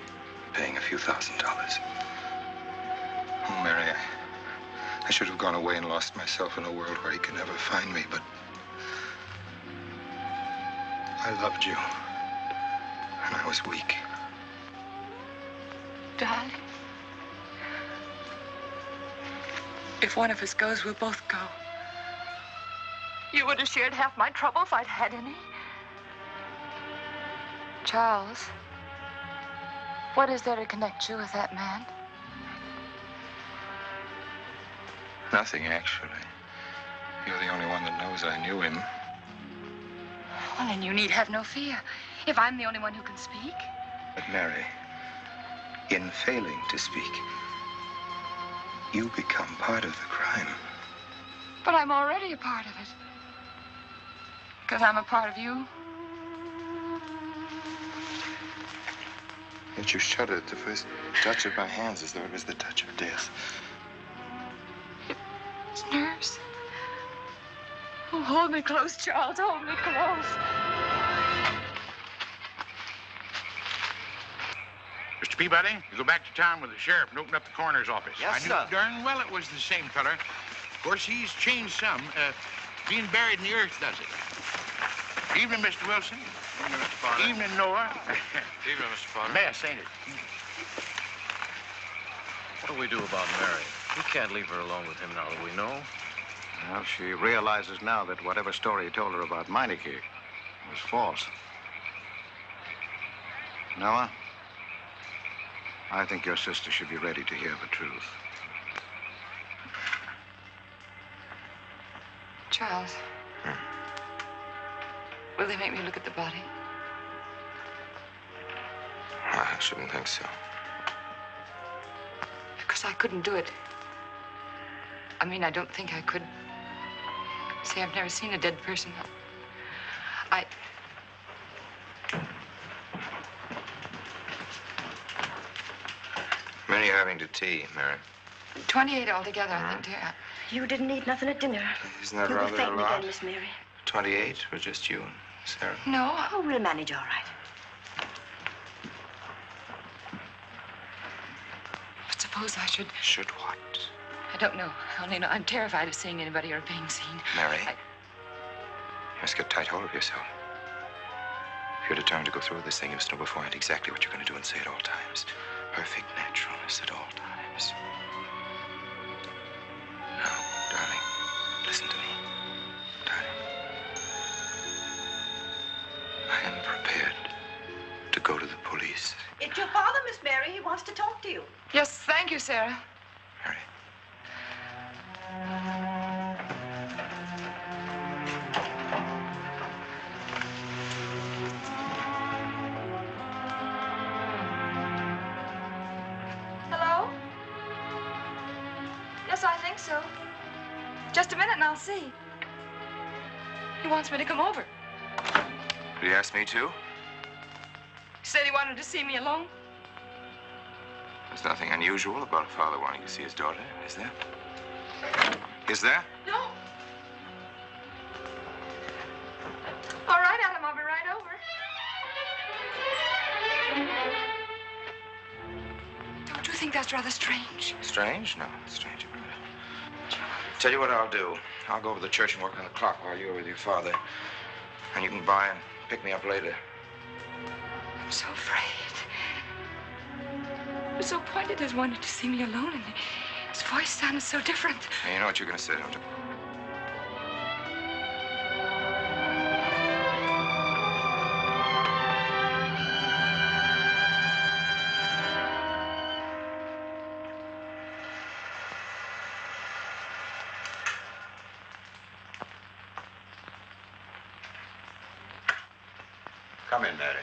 paying a few $1,000s. Oh, Mary, I should have gone away and lost myself in a world where he could never find me, but I loved you, and I was weak. Darling, if one of us goes, we'll both go. You would have shared half my trouble if I'd had any. Charles, what is there to connect you with that man? Nothing, actually. You're the only one that knows I knew him. Well, then you need have no fear. If I'm the only one who can speak. But Mary, in failing to speak, you become part of the crime. But I'm already a part of it. Because I'm a part of you. Yet you shuddered at the first touch of my hands as though it was the touch of death. It's nerves. Oh, hold me close, Charles. Hold me close. Mr. Peabody, you go back to town with the sheriff and open up the coroner's office. Yes, I sir. knew darn well it was the same feller. Of course, he's changed some. Being buried in the earth does it. Evening, Mr. Wilson. Evening, Mr. Potter. Evening, Noah. Evening, Mr. Potter. Mess, ain't it? What do we do about Mary? We can't leave her alone with him now that we know. Well, she realizes now that whatever story he told her about Meineke was false. Noah, I think your sister should be ready to hear the truth. Charles. Will they make me look at the body? I shouldn't think so. Because I couldn't do it. I mean, I don't think I could. See, I've never seen a dead person. Many are having to tea, Mary. 28 altogether, I think, dear. You didn't eat nothing at dinner. Isn't that You'll be rather a fainting lot? again, Miss Mary. 28 or just you and Sarah? No. Oh, we'll manage all right. But suppose I should... Should what? I don't know. I only know I'm terrified of seeing anybody or being seen. Mary, you must get tight hold of yourself. If you're determined to go through with this thing, you must know beforehand exactly what you're going to do and say at all times. perfect naturalness at all times. Now, darling, listen to me. Darling. I am prepared to go to the police. It's your father, Miss Mary. He wants to talk to you. Yes, thank you, Sarah. Mary. Hello? Yes, I think so. Just a minute and I'll see. He wants me to come over. Did he ask me to? He said he wanted to see me alone. There's nothing unusual about a father wanting to see his daughter, is there? Is there? No. All right, Adam, I'll be right over. Don't you think that's rather strange? Strange? No, it's strange about it. Tell you what I'll do. I'll go over to the church and work on the clock while you're with your father. And you can by and pick me up later. I'm so afraid. He was so pointed as wanted to see me alone, and his voice sounded so different. Hey, you know what you're going to say, don't you? Come in, Mary.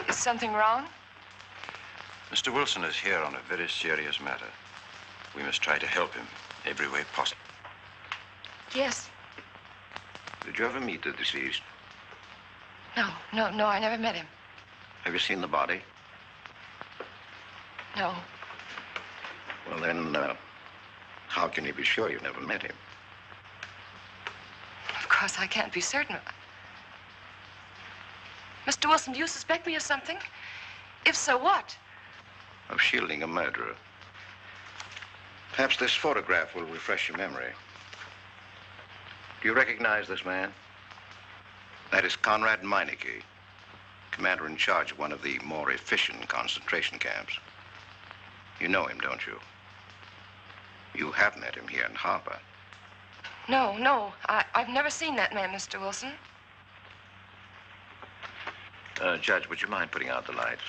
Is something wrong? Mr. Wilson is here on a very serious matter. We must try to help him every way possible. Yes. Did you ever meet the deceased? No, I never met him. Have you seen the body? No. Well, then, how can you be sure you never met him? Of course, I can't be certain. Mr. Wilson, do you suspect me of something? If so, what? Of shielding a murderer. Perhaps this photograph will refresh your memory. Do you recognize this man? That is Conrad Meineke, commander in charge of one of the more efficient concentration camps. You know him, don't you? You have met him here in Harper. No. I've never seen that man, Mr. Wilson. Judge, would you mind putting out the lights?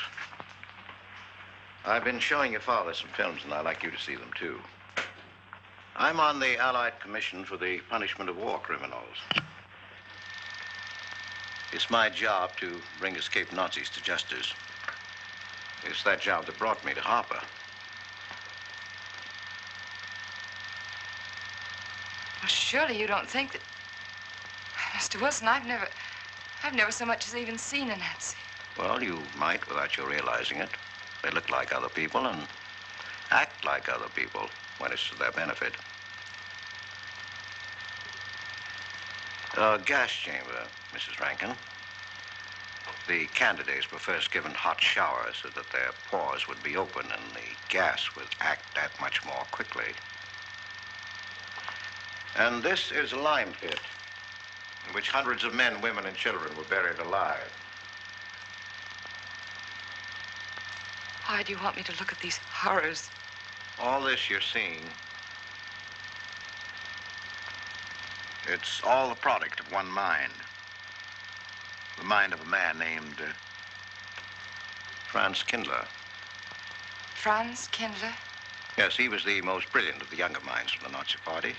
I've been showing your father some films, and I'd like you to see them, too. I'm on the Allied Commission for the Punishment of War Criminals. It's my job to bring escaped Nazis to justice. It's that job that brought me to Harper. Well, surely you don't think that... Mr. Wilson, I've never so much as even seen a Nazi. Well, you might without you realizing it. They look like other people and act like other people when it's to their benefit. A gas chamber, Mrs. Rankin. The candidates were first given hot showers so that their pores would be open and the gas would act that much more quickly. And this is a lime pit in which hundreds of men, women, and children were buried alive. Why do you want me to look at these horrors? All this you're seeing, it's all the product of one mind. The mind of a man named Franz Kindler. Franz Kindler? Yes, he was the most brilliant of the younger minds from the Nazi Party.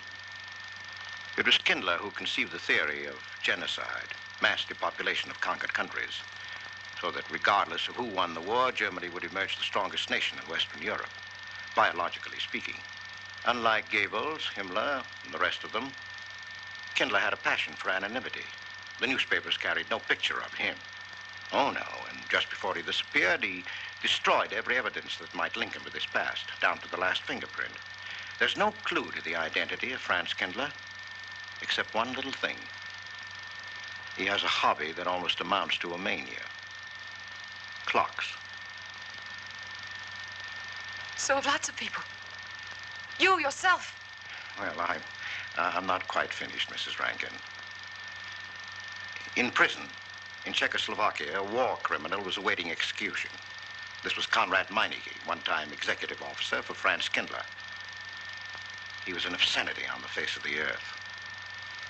It was Kindler who conceived the theory of genocide, mass depopulation of conquered countries, so that regardless of who won the war, Germany would emerge the strongest nation in Western Europe, biologically speaking. Unlike Goebbels, Himmler, and the rest of them, Kindler had a passion for anonymity. The newspapers carried no picture of him. Oh, no, and just before he disappeared, he destroyed every evidence that might link him with his past, down to the last fingerprint. There's no clue to the identity of Franz Kindler, except one little thing. He has a hobby that almost amounts to a mania. Clocks. So have lots of people. You yourself. Well, I'm not quite finished, Mrs. Rankin. In prison, In Czechoslovakia, a war criminal was awaiting execution. This was Konrad Meineke, one-time executive officer for Franz Kindler. He was an obscenity on the face of the earth.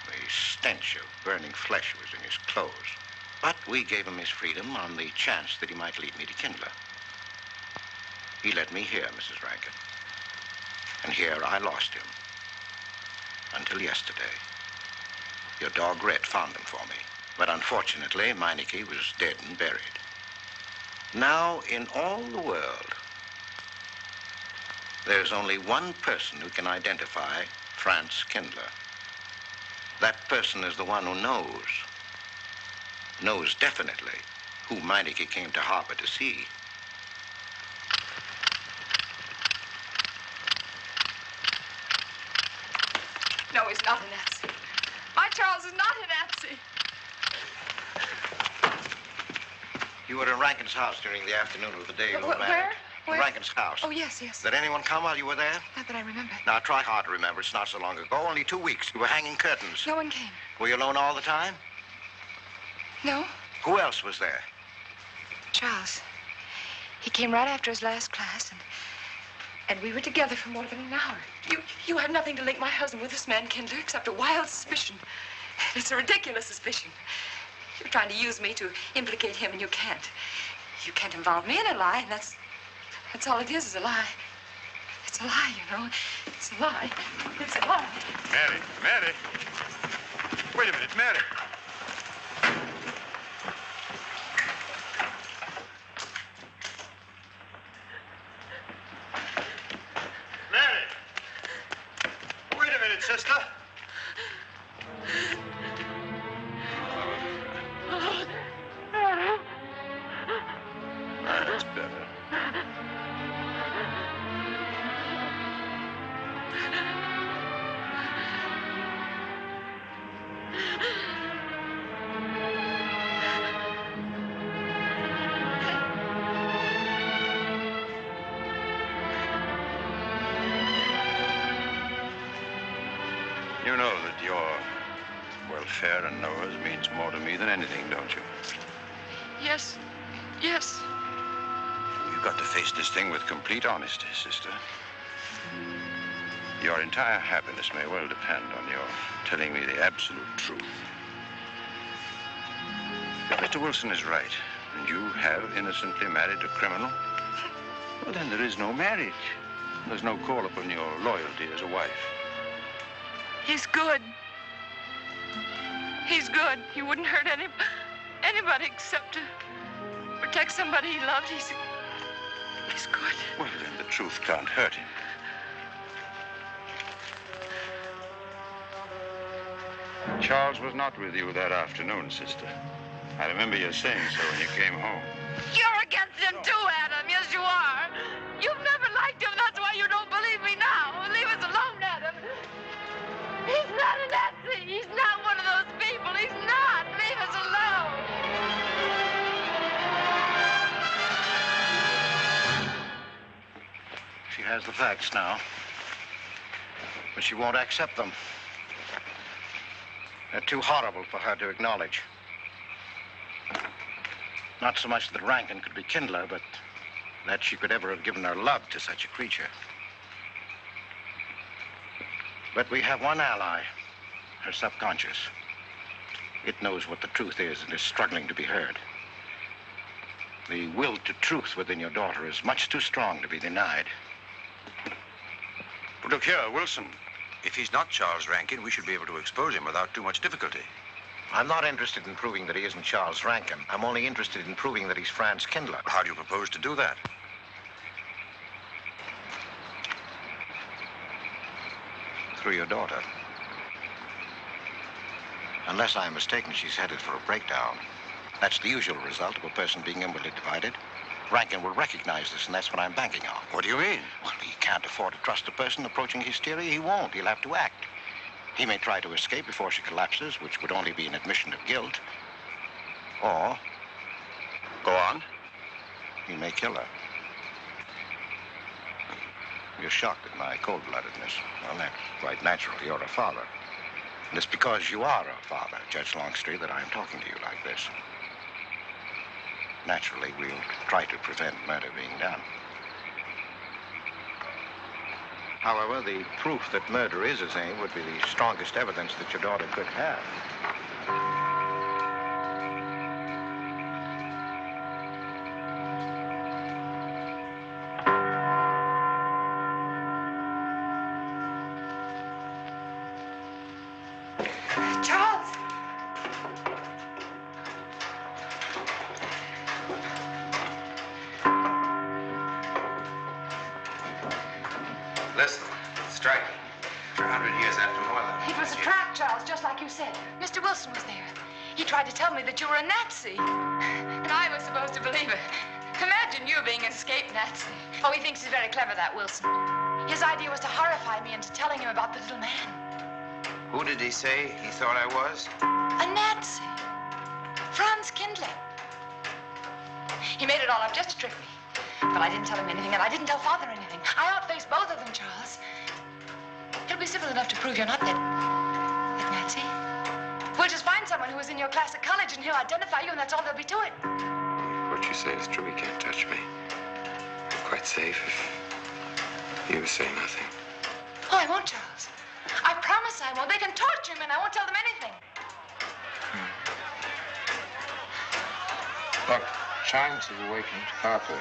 The stench of burning flesh was in his clothes. But we gave him his freedom on the chance that he might lead me to Kindler. He led me here, Mrs. Rankin. And here I lost him. Until yesterday. Your dog Red found him for me. But unfortunately, Meineke was dead and buried. Now, in all the world, there's only one person who can identify Franz Kindler. That person is the one who knows definitely who Meineke came to harbor to see. No, he's not a Nazi. My Charles is not a Nazi. You were in Rankin's house during the afternoon of the day you were married. Where? Where? Rankin's house. Oh, yes, yes. Did anyone come while you were there? Not that I remember. Now, try hard to remember. It's not so long ago. Only 2 weeks. You were hanging curtains. No one came. Were you alone all the time? No. Who else was there? Charles. He came right after his last class, and we were together for more than an hour. You have nothing to link my husband with this man, Kindler, except a wild suspicion. It's a ridiculous suspicion. You're trying to use me to implicate him, and you can't. You can't involve me in a lie, and that's all it is a lie. It's a lie, you know. It's a lie. It's a lie. Mary. Wait a minute, Mary. Mary! Wait a minute, sister. That's better. You know that your welfare and Noah's means more to me than anything, don't you? Yes. Yes. You've got to face this thing with complete honesty, sister. Your entire happiness may well depend on your telling me the absolute truth. If Mr. Wilson is right, and you have innocently married a criminal, well, then there is no marriage. There's no call upon your loyalty as a wife. He's good. He's good. He wouldn't hurt anybody except to protect somebody he loved. He's good. Well, then the truth can't hurt him. Charles was not with you that afternoon, sister. I remember you saying so when you came home. You're against him too, Adam. Yes, you are. You've never liked him. That's why you don't believe me now. Leave us alone, Adam. He's not a Nazi. He's not one of those people. He's not. Leave us alone. She has the facts now, but she won't accept them. They're too horrible for her to acknowledge. Not so much that Rankin could be Kindler, but that she could ever have given her love to such a creature. But we have one ally, her subconscious. It knows what the truth is and is struggling to be heard. The will to truth within your daughter is much too strong to be denied. But look here, Wilson. If he's not Charles Rankin, we should be able to expose him without too much difficulty. I'm not interested in proving that he isn't Charles Rankin. I'm only interested in proving that he's Franz Kindler. How do you propose to do that? Through your daughter. Unless I'm mistaken, she's headed for a breakdown. That's the usual result of a person being inwardly divided. Rankin will recognize this, and that's what I'm banking on. What do you mean? Well, he can't afford to trust a person approaching hysteria. He won't. He'll have to act. He may try to escape before she collapses, which would only be an admission of guilt. Or... Go on. He may kill her. You're shocked at my cold-bloodedness. Well, that's quite natural. You're a father. And it's because you are a father, Judge Longstreet, that I'm talking to you like this. naturally, we'll try to prevent murder being done. However, the proof that murder is his aim would be the strongest evidence that your daughter could have. Charles! Listen, strike. 100 years after Moreland. It was a trap, Charles, just like you said. Mr. Wilson was there. He tried to tell me that you were a Nazi. And I was supposed to believe it. Imagine you being an escaped Nazi. Oh, he thinks he's very clever, that Wilson. His idea was to horrify me into telling him about the little man. Who did he say he thought I was? A Nazi. Franz Kindler. He made it all up just to trick me. But I didn't tell him anything, and I didn't tell Father anything. I outfaced both of them, Charles. It'll be simple enough to prove you're not that Nazi. We'll just find someone who was in your class at college, and he'll identify you, and that's all there'll be to it. What you say is true. He can't touch me. I'm quite safe if you say nothing. Oh, I won't, Charles. I promise I won't. They can torture him, and I won't tell them anything. Look, chimes have awakened Harper.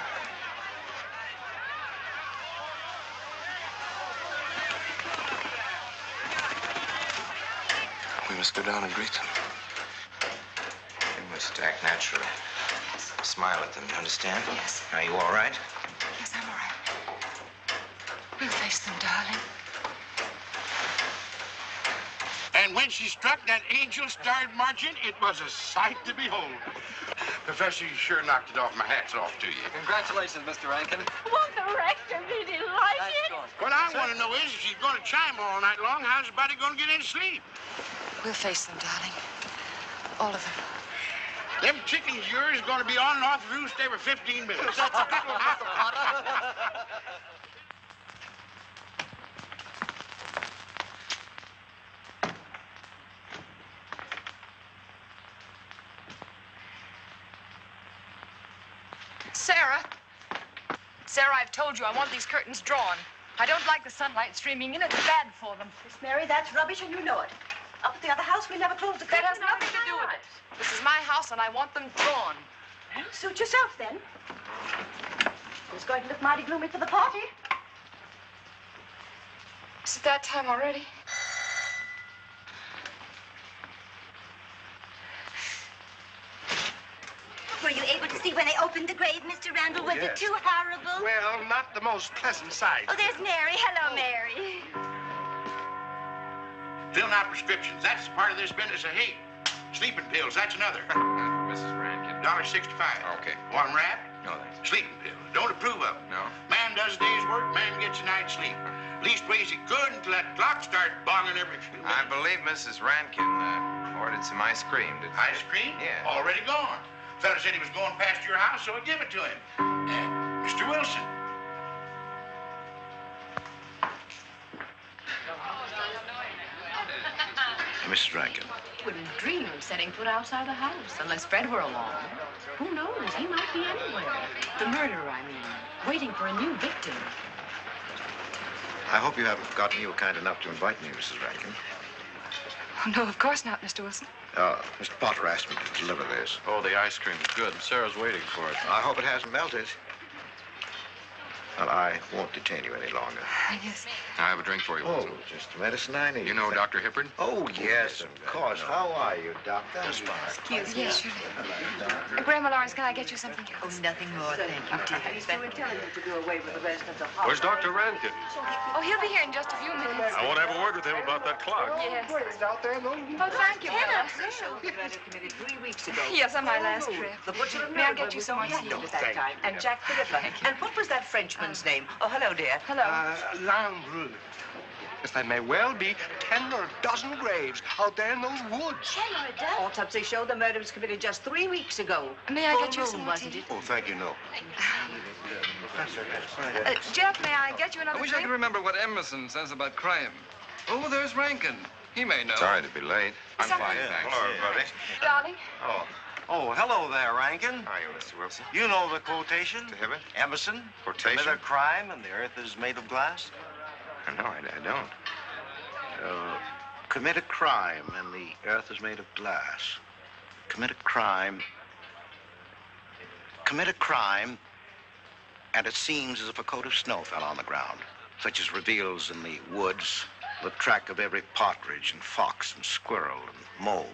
We must go down and greet them. We must act naturally. Yes. Smile at them, you understand? Yes. Are you all right? Yes, I'm all right. We'll face them, darling. And when she struck that angel-starred marching, it was a sight to behold. Professor, you sure knocked it off. My hat's off to you. Congratulations, Mr. Rankin. Well, the rector, did he like it? What I want to know is, if she's going to chime all night long, how's the body going to get any sleep? We'll face them, darling. All of them. Them chickens of yours are going to be on and off the roost every 15 minutes. That's a little hot. Sarah, I've told you I want these curtains drawn. I don't like the sunlight streaming in. It's bad for them. Miss Mary, that's rubbish, and you know it. Up at the other house, we never closed the That curtains. has nothing to do with it. This is my house, and I want them drawn. Well, suit yourself, then. It's going to look mighty gloomy for the party. Is it that time already? Were you able to see when they opened the grave, Mr. Randall? Was it too horrible? Well, not the most pleasant sight. Oh, there's Mary. Hello, Mary. Filling out prescriptions, that's part of this business of hate. Sleeping pills, that's another. Mrs. Rankin. $1.65. Okay. Want 'em wrapped? No, thanks. Sleeping pills. Don't approve of 'em. No. Man does a day's work, man gets a night's sleep. Leastways he could until that clock started bonging every few minutes. I believe Mrs. Rankin ordered some ice cream. Ice cream? Yeah. Already gone. Fella said he was going past your house, so I give it to him. Mr. Wilson. Mrs. Rankin. Wouldn't dream of setting foot outside the house unless Fred were along. Who knows? He might be anywhere. The murderer, I mean, waiting for a new victim. I hope you haven't forgotten you were kind enough to invite me, Mrs. Rankin. Oh, no, of course not, Mr. Wilson. Mr. Potter asked me to deliver this. Oh, the ice cream is good. Sarah's waiting for it. I hope it hasn't melted. Well, I won't detain you any longer. Yes. I have a drink for you, Oh, Wilson. just the medicine I need. You know Dr. Hippard? Oh, yes, of course. How are you, Doctor? Excuse me. Yes, surely. Grandma Lawrence, can I get you something else? Oh, nothing more, thank you, dear. He's too intelligent to do away with the rest of the house. Where's Dr. Rankin? Oh, he'll be here in just a few minutes. I want to have a word with him about that clock. Yes. Oh, thank you, Bella. Committed 3 weeks ago. Yes, on my last trip. The butcher of May I Merivale get you was some on tea? at that time. And Jack the Ripper. And what was that Frenchman's name? Oh, hello, dear. Hello. Landru. Yes, there may well be 10 or a dozen graves out there in those woods. Autopsy showed the murder was committed just 3 weeks ago. May I Full get you moon, some wasn't tea? it? Oh, thank you, no. Jeff, may I get you another I wish I drink? could remember what Emerson says about crime. Oh, there's Rankin. He may know. Sorry to be late. I'm Something. fine, thanks. Hello, everybody. Darling, Oh, Oh, hello there, Rankin. How are you, Mr. Wilson? You know the quotation? To Hibbert? Emerson. Quotation? Commit a crime and the earth is made of glass. No, I don't. Commit a crime and the earth is made of glass. Commit a crime. Commit a crime and it seems as if a coat of snow fell on the ground, such as reveals in the woods the track of every partridge and fox and squirrel and mole.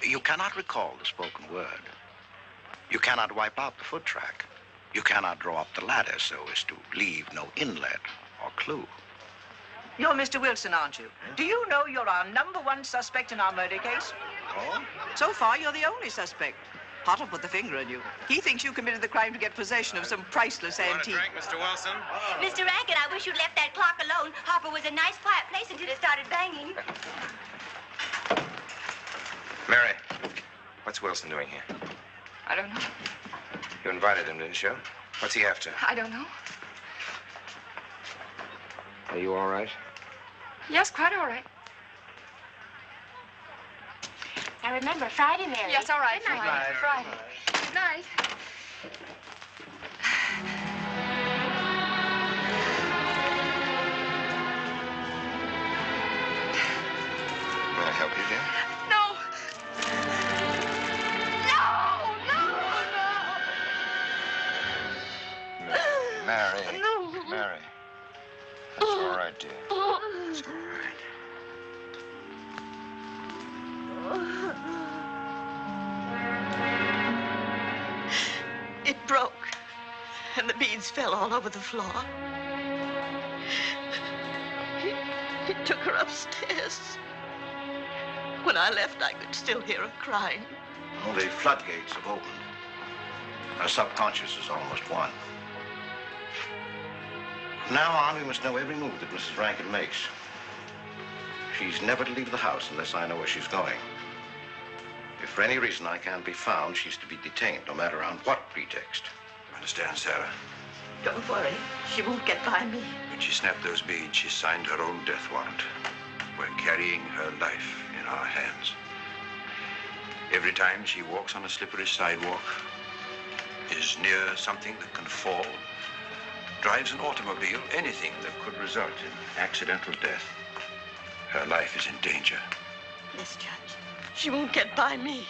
You cannot recall the spoken word. You cannot wipe out the foot track. You cannot draw up the ladder so as to leave no inlet or clue. You're Mr. Wilson, aren't you? Do you know you're our #1 suspect in our murder case? Oh? So far, you're the only suspect. Potter put the finger on you. He thinks you committed the crime to get possession of some priceless antique. Mr. Wilson? Mr. Rankin, I wish you'd left that clock alone. Harper was a nice, quiet place until it started banging. Mary, what's Wilson doing here? I don't know. You invited him, didn't you? What's he after? I don't know. Are you all right? Yes, quite all right. Now remember, Friday, Mary. Yes, all right. Good night. Friday. Good night. May I help you, dear? No. No, Mary. No. Mary. That's all right, dear. It's all right. It broke, and the beads fell all over the floor. He took her upstairs. When I left, I could still hear her crying. Well, the floodgates have opened. Our subconscious is almost won. From now on, we must know every move that Mrs. Rankin makes. She's never to leave the house unless I know where she's going. If for any reason I can't be found, she's to be detained, no matter on what pretext. Understand, Sarah? Don't worry. She won't get by me. When she snapped those beads, she signed her own death warrant. We're carrying her life in our hands. Every time she walks on a slippery sidewalk, is near something that can fall, drives an automobile, anything that could result in accidental death, her life is in danger. Yes, Judge. She won't get by me.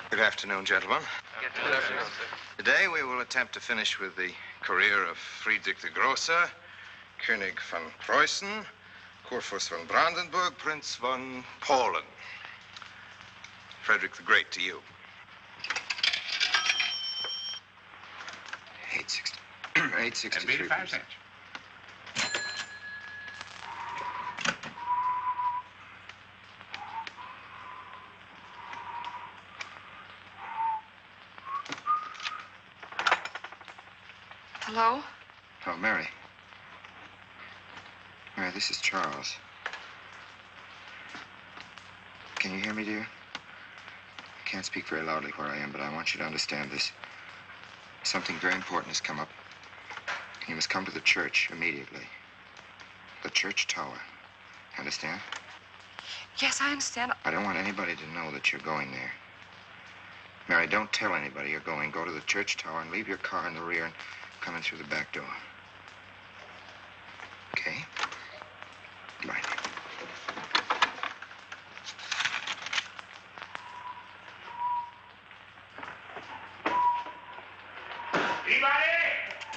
Good afternoon, gentlemen. Good afternoon, sir. Today we will attempt to finish with the career of Friedrich the Großer, König von Preußen, Kurfürst von Brandenburg, Prince von Polen. Frederick the Great to you. 863. 85 cents. Hello? Oh, Mary. Mary, this is Charles. Can you hear me, dear? I can't speak very loudly where I am, but I want you to understand this. Something very important has come up. You must come to the church immediately. The church tower. Understand? Yes, I understand. I don't want anybody to know that you're going there. Mary, don't tell anybody you're going. Go to the church tower and leave your car in the rear and Coming through the back door. Okay. Right.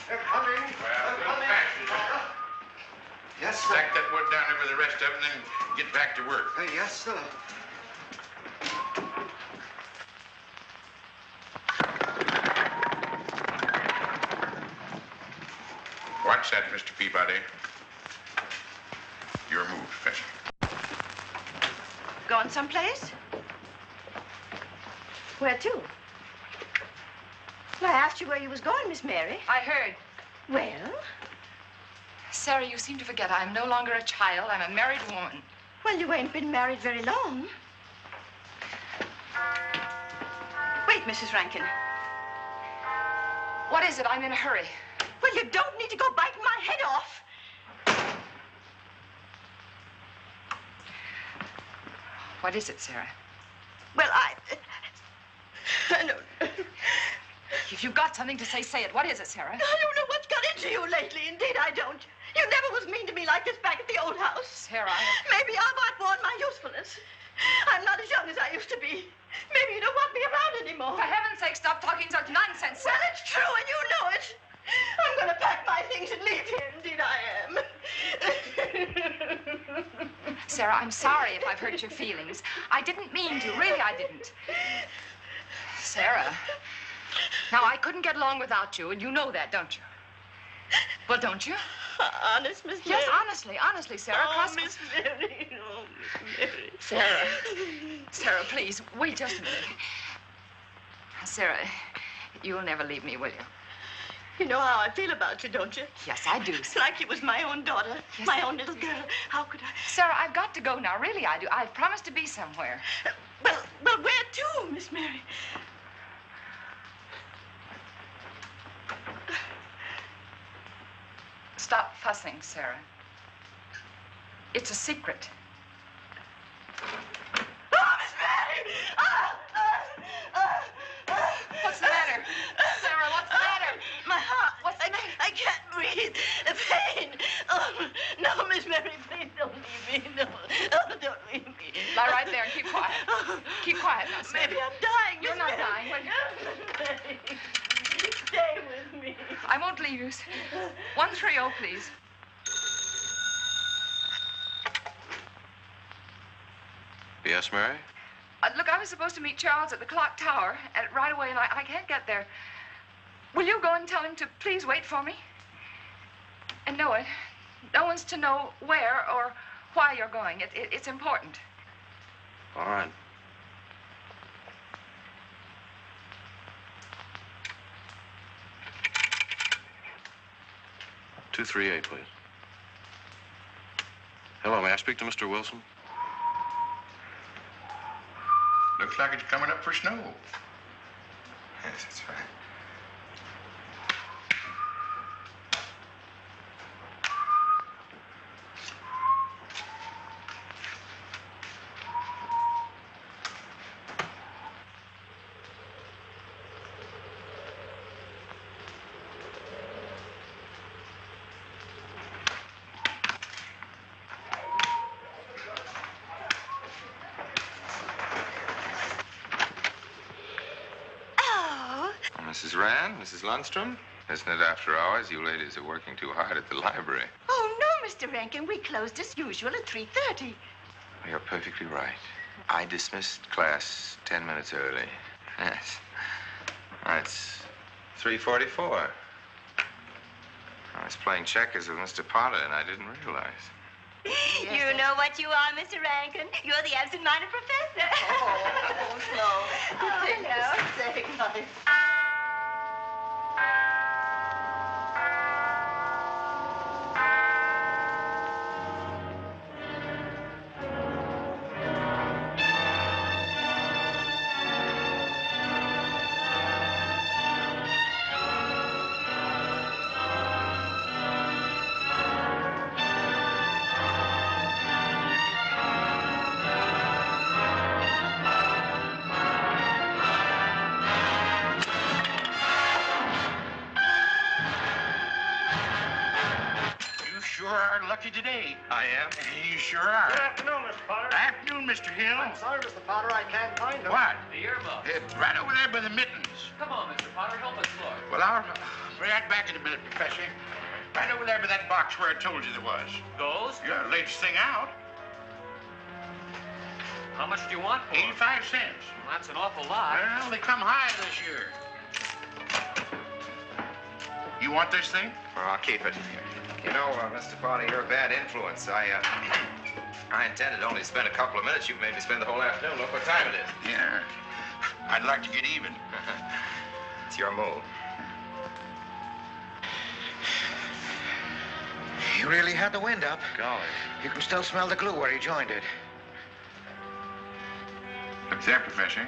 They're coming. Well, they're coming. Yes, sir. Stack that wood down over the rest of them, then get back to work. Yes, sir. What's that, Mr. Peabody? Your move, Professor. Going someplace? Where to? Well, I asked you where you was going, Miss Mary. I heard. Well? Sarah, you seem to forget I'm no longer a child. I'm a married woman. Well, you ain't been married very long. Wait, Mrs. Rankin. What is it? I'm in a hurry. Well, you don't need to go biting my head off. What is it, Sarah? Well, I don't... If you've got something to say, say it. What is it, Sarah? I don't know what's got into you lately. Indeed, I don't. You never was mean to me like this back at the old house. Sarah, Maybe I've outworn my usefulness. I'm not as young as I used to be. Maybe you don't want me around anymore. For heaven's sake, stop talking such nonsense, Sarah. Well, it's true, and you know it. I'm going to pack my things and leave here. Indeed, I am. Sarah, I'm sorry if I've hurt your feelings. I didn't mean to. Really, I didn't. Sarah. Now, I couldn't get along without you, and you know that, don't you? Well, don't you? Honest, Miss Mary? Yes, honestly, Sarah. Oh, Miss Mary. Oh, Miss Mary. Sarah. Sarah, please, wait just a minute. Sarah, you'll never leave me, will you? You know how I feel about you, don't you? Yes, I do. It's like you was my own daughter, Yes, my own little girl. How could I? Sarah, I've got to go now. Really, I do. I've promised to be somewhere. Well, where to, Miss Mary? Stop fussing, Sarah. It's a secret. Oh, Miss Mary! What's the matter? Sarah, what's the matter? My heart. What's the matter? I can't breathe. The pain. Oh, no, Miss Mary, please don't leave me. No, don't leave me. Lie right there and keep quiet. Keep quiet now, Sarah. Maybe I'm dying, You're Miss not Mary. dying, will you? Mary, stay with me. I won't leave you. 130, please. Yes, Mary? Look, I was supposed to meet Charles at the clock tower right away, and I can't get there. Will you go and tell him to please wait for me? And no one's to know where or why you're going. It's important. All right. "238, please. Hello, may I speak to Mr. Wilson? Looks like it's coming up for snow. Yes, that's right. Mrs. Rand, Mrs. Lundstrom? Isn't it after hours? You ladies are working too hard at the library. Oh, no, Mr. Rankin. We closed as usual at 3:30. You're perfectly right. I dismissed class 10 minutes early. Yes. It's 3:44. I was playing checkers with Mr. Potter, and I didn't realize. You know what you are, Mr. Rankin? You're the absent-minded professor. Oh, no. sure are lucky today. I am? You sure are. Good afternoon, Mr. Potter. Afternoon, Mr. Hill. I'm sorry, Mr. Potter, I can't find him. What? The earmuff. It's right over there by the mittens. Come on, Mr. Potter, help us look. Well, I'll be right back in a minute, Professor. Right over there by that box where I told you there was. Those? Yeah, latest thing out. How much do you want for 85 cents. Well, that's an awful lot. Well, they come high this year. You want this thing? Well, I'll keep it. You know, Mr. Potter, you're a bad influence. I intended only to spend a couple of minutes. You've made me spend the whole afternoon. Look what time it is. Yeah. I'd like to get even. It's your move. He really had the wind up. Golly. You can still smell the glue where he joined it. Look there, Professor.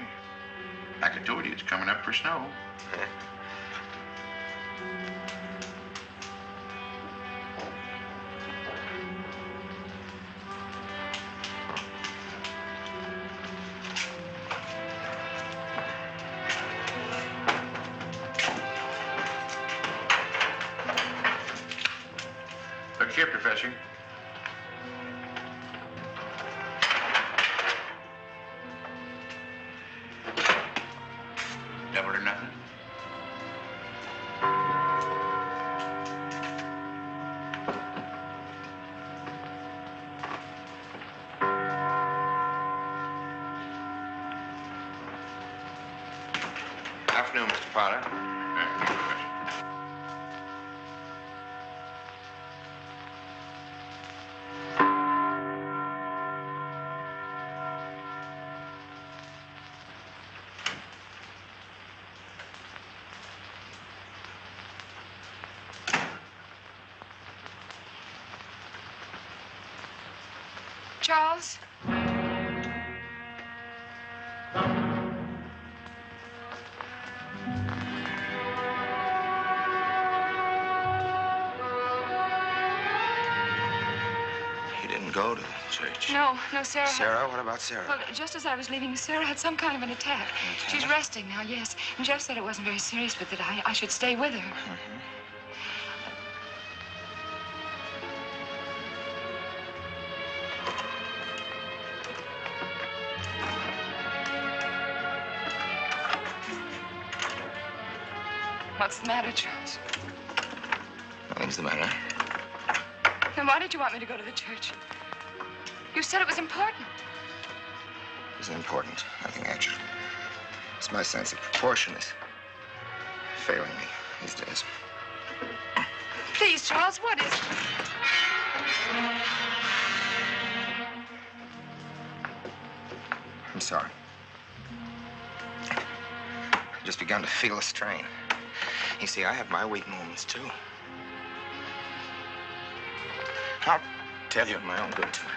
Like I told you, it's coming up for snow. Look here, Professor. Double or nothing? Afternoon, Mr. Potter. Charles? He didn't go to the church. No, Sarah. Sarah? What about Sarah? Well, just as I was leaving, Sarah had some kind of an attack. She's resting now, yes. And Jeff said it wasn't very serious, but that I should stay with her. What's the matter, Charles? Nothing's the matter. Then why did you want me to go to the church? You said it was important. Isn't important. Nothing actually. It's my sense of proportion is failing me these days. Please, Charles, what is it? I'm sorry. I've just begun to feel a strain. You see, I have my weak moments, too. I'll tell you in my own good time.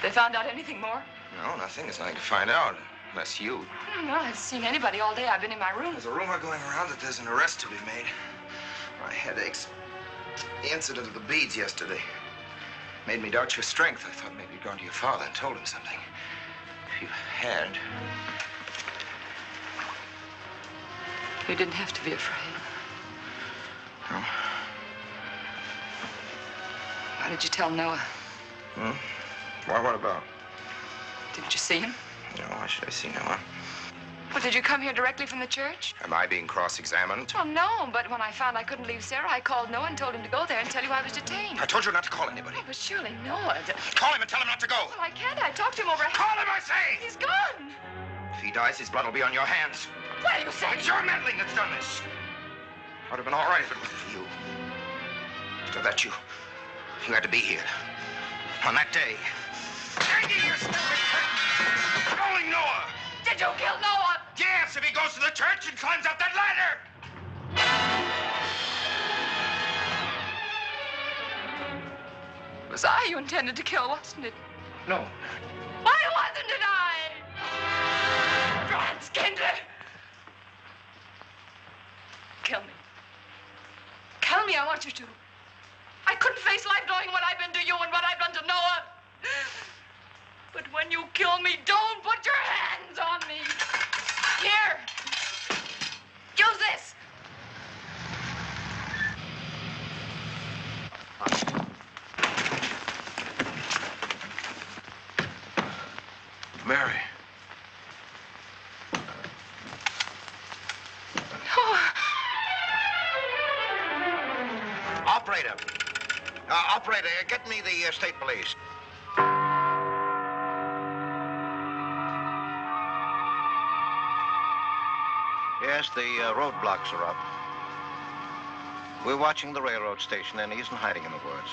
They found out anything more? No, nothing. There's nothing to find out, unless you. No, I haven't seen anybody all day. I've been in my room. There's a rumor going around that there's an arrest to be made. My head aches. The incident of the beads yesterday made me doubt your strength. I thought maybe you'd gone to your father and told him something. If you had... You didn't have to be afraid. No? Why did you tell Noah? Why, what about? Didn't you see him? No, why should I see Noah? Well, did you come here directly from the church? Am I being cross-examined? Well, no, but when I found I couldn't leave Sarah, I called Noah and told him to go there and tell you I was detained. I told you not to call anybody. Oh, but surely Noah... Call him and tell him not to go. Well, I can't. I talked to him over... Call him, I say! He's gone. If he dies, his blood will be on your hands. What are you saying? It's your meddling that's done this. I'd have been all right if it wasn't for you. So that you had to be here. On that day. Hanging your stupid curtain. Calling Noah. Did you kill Noah? Yes, if he goes to the church and climbs up that ladder. It was I you intended to kill, wasn't it? No. Why wasn't it I? Franz Kindler! Kill me. Kill me, I want you to. I couldn't face life knowing what I've been to you and what I've done to Noah. But when you kill me, don't put your hands on me. Here. Use this. Operator, get me the state police. Yes, the roadblocks are up. We're watching the railroad station, and he isn't hiding in the woods.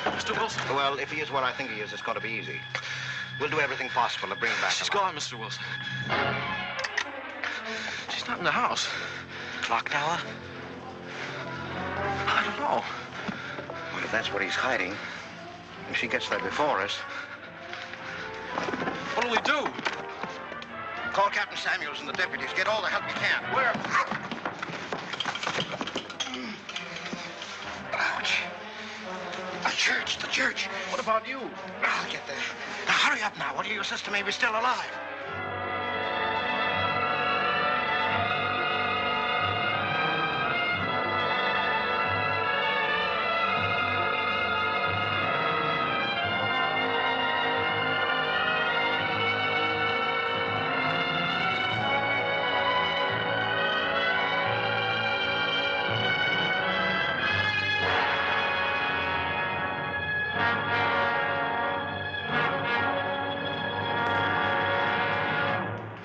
Mr. Wilson. Well, if he is what I think he is, it's going to be easy. We'll do everything possible to bring him back. She's gone, Mr. Wilson. She's not in the house. Clock tower? I don't know. Well, if that's what he's hiding, if she gets there before us... What'll we do? Call Captain Samuels and the deputies. Get all the help you can. Where? Ouch. The church. What about you? I'll get there. Now, hurry up now. What do your sister may be still alive?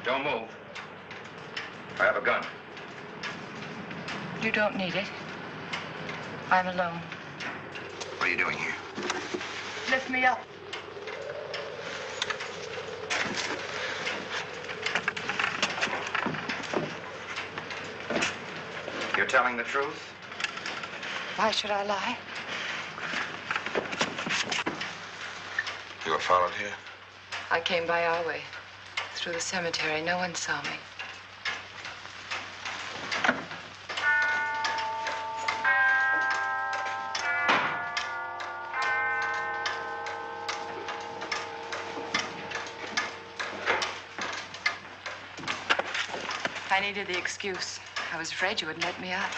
Don't move. I have a gun. You don't need it. I'm alone. What are you doing here? Lift me up. You're telling the truth? Why should I lie? You were followed here? I came by our way. Through the cemetery. No one saw me. I needed the excuse. I was afraid you wouldn't let me out.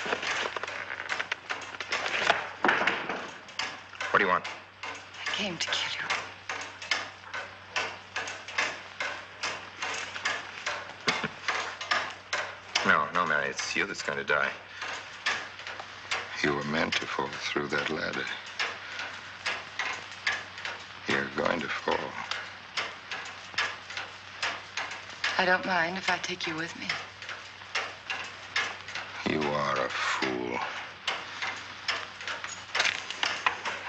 What do you want? I came to kill you. No, Mary, it's you that's going to die. You were meant to fall through that ladder. You're going to fall. I don't mind if I take you with me. You are a fool.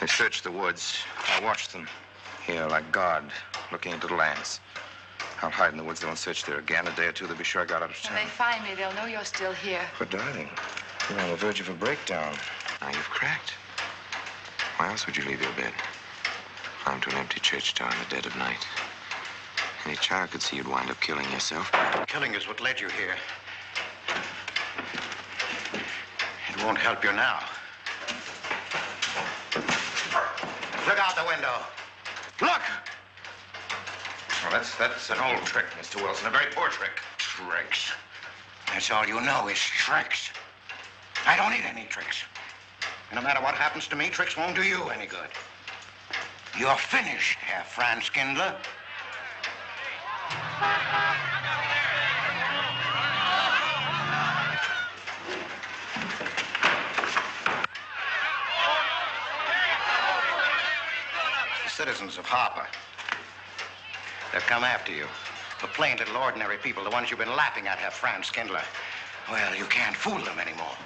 They searched the woods. I watched them here like God, looking into the lands. I'll hide in the woods. They won't search there again. A day or two, they'll be sure I got out of When town. they find me, they'll know you're still here. But, darling, you're on the verge of a breakdown. Now you've cracked. Why else would you leave your bed? Climb to an empty church tower in the dead of night. Any child could see you'd wind up killing yourself. Killing is what led you here. It won't help you now. Look out the window. Look! Well, that's an old trick, Mr. Wilson. A very poor trick. Tricks. That's all you know is tricks. I don't need any tricks. And no matter what happens to me, tricks won't do you any good. You're finished, Herr Franz Kindler. citizens of Harper. They've come after you. The plain little ordinary people, the ones you've been laughing at, have Franz Kindler. Well, you can't fool them anymore.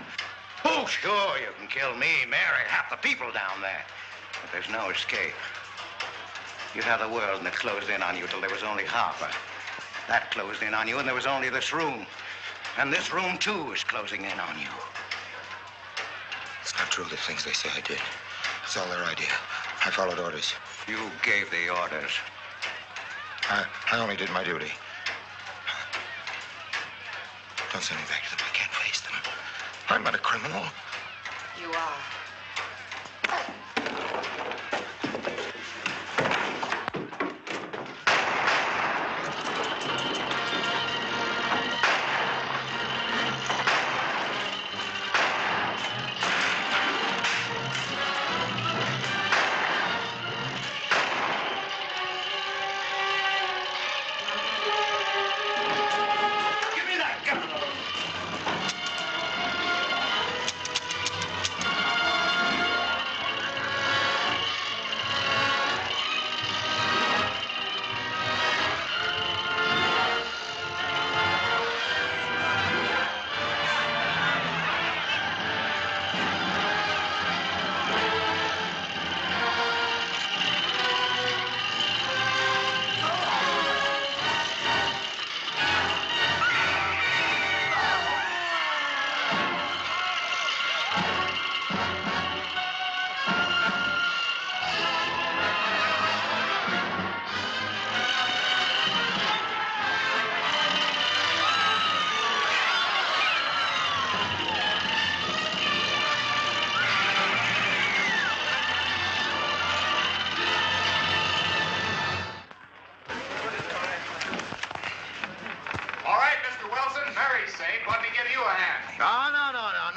Oh, sure, you can kill me, Mary, half the people down there. But there's no escape. You'd have the world and it closed in on you till there was only Harper. That closed in on you and there was only this room. And this room, too, is closing in on you. It's not true, the things they say I did. It's all their idea. I followed orders. You gave the orders. I only did my duty. Don't send me back to them. I can't face them. I'm not a criminal. You are.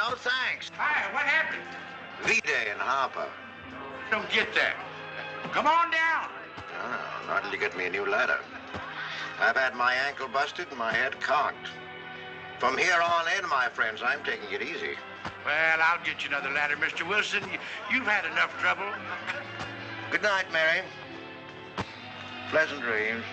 No, thanks. Hi, what happened? V-Day in Harper. Don't get that. Come on down. Oh, not till you get me a new ladder. I've had my ankle busted and my head conked. From here on in, my friends, I'm taking it easy. Well, I'll get you another ladder, Mr. Wilson. You've had enough trouble. Good night, Mary. Pleasant dreams.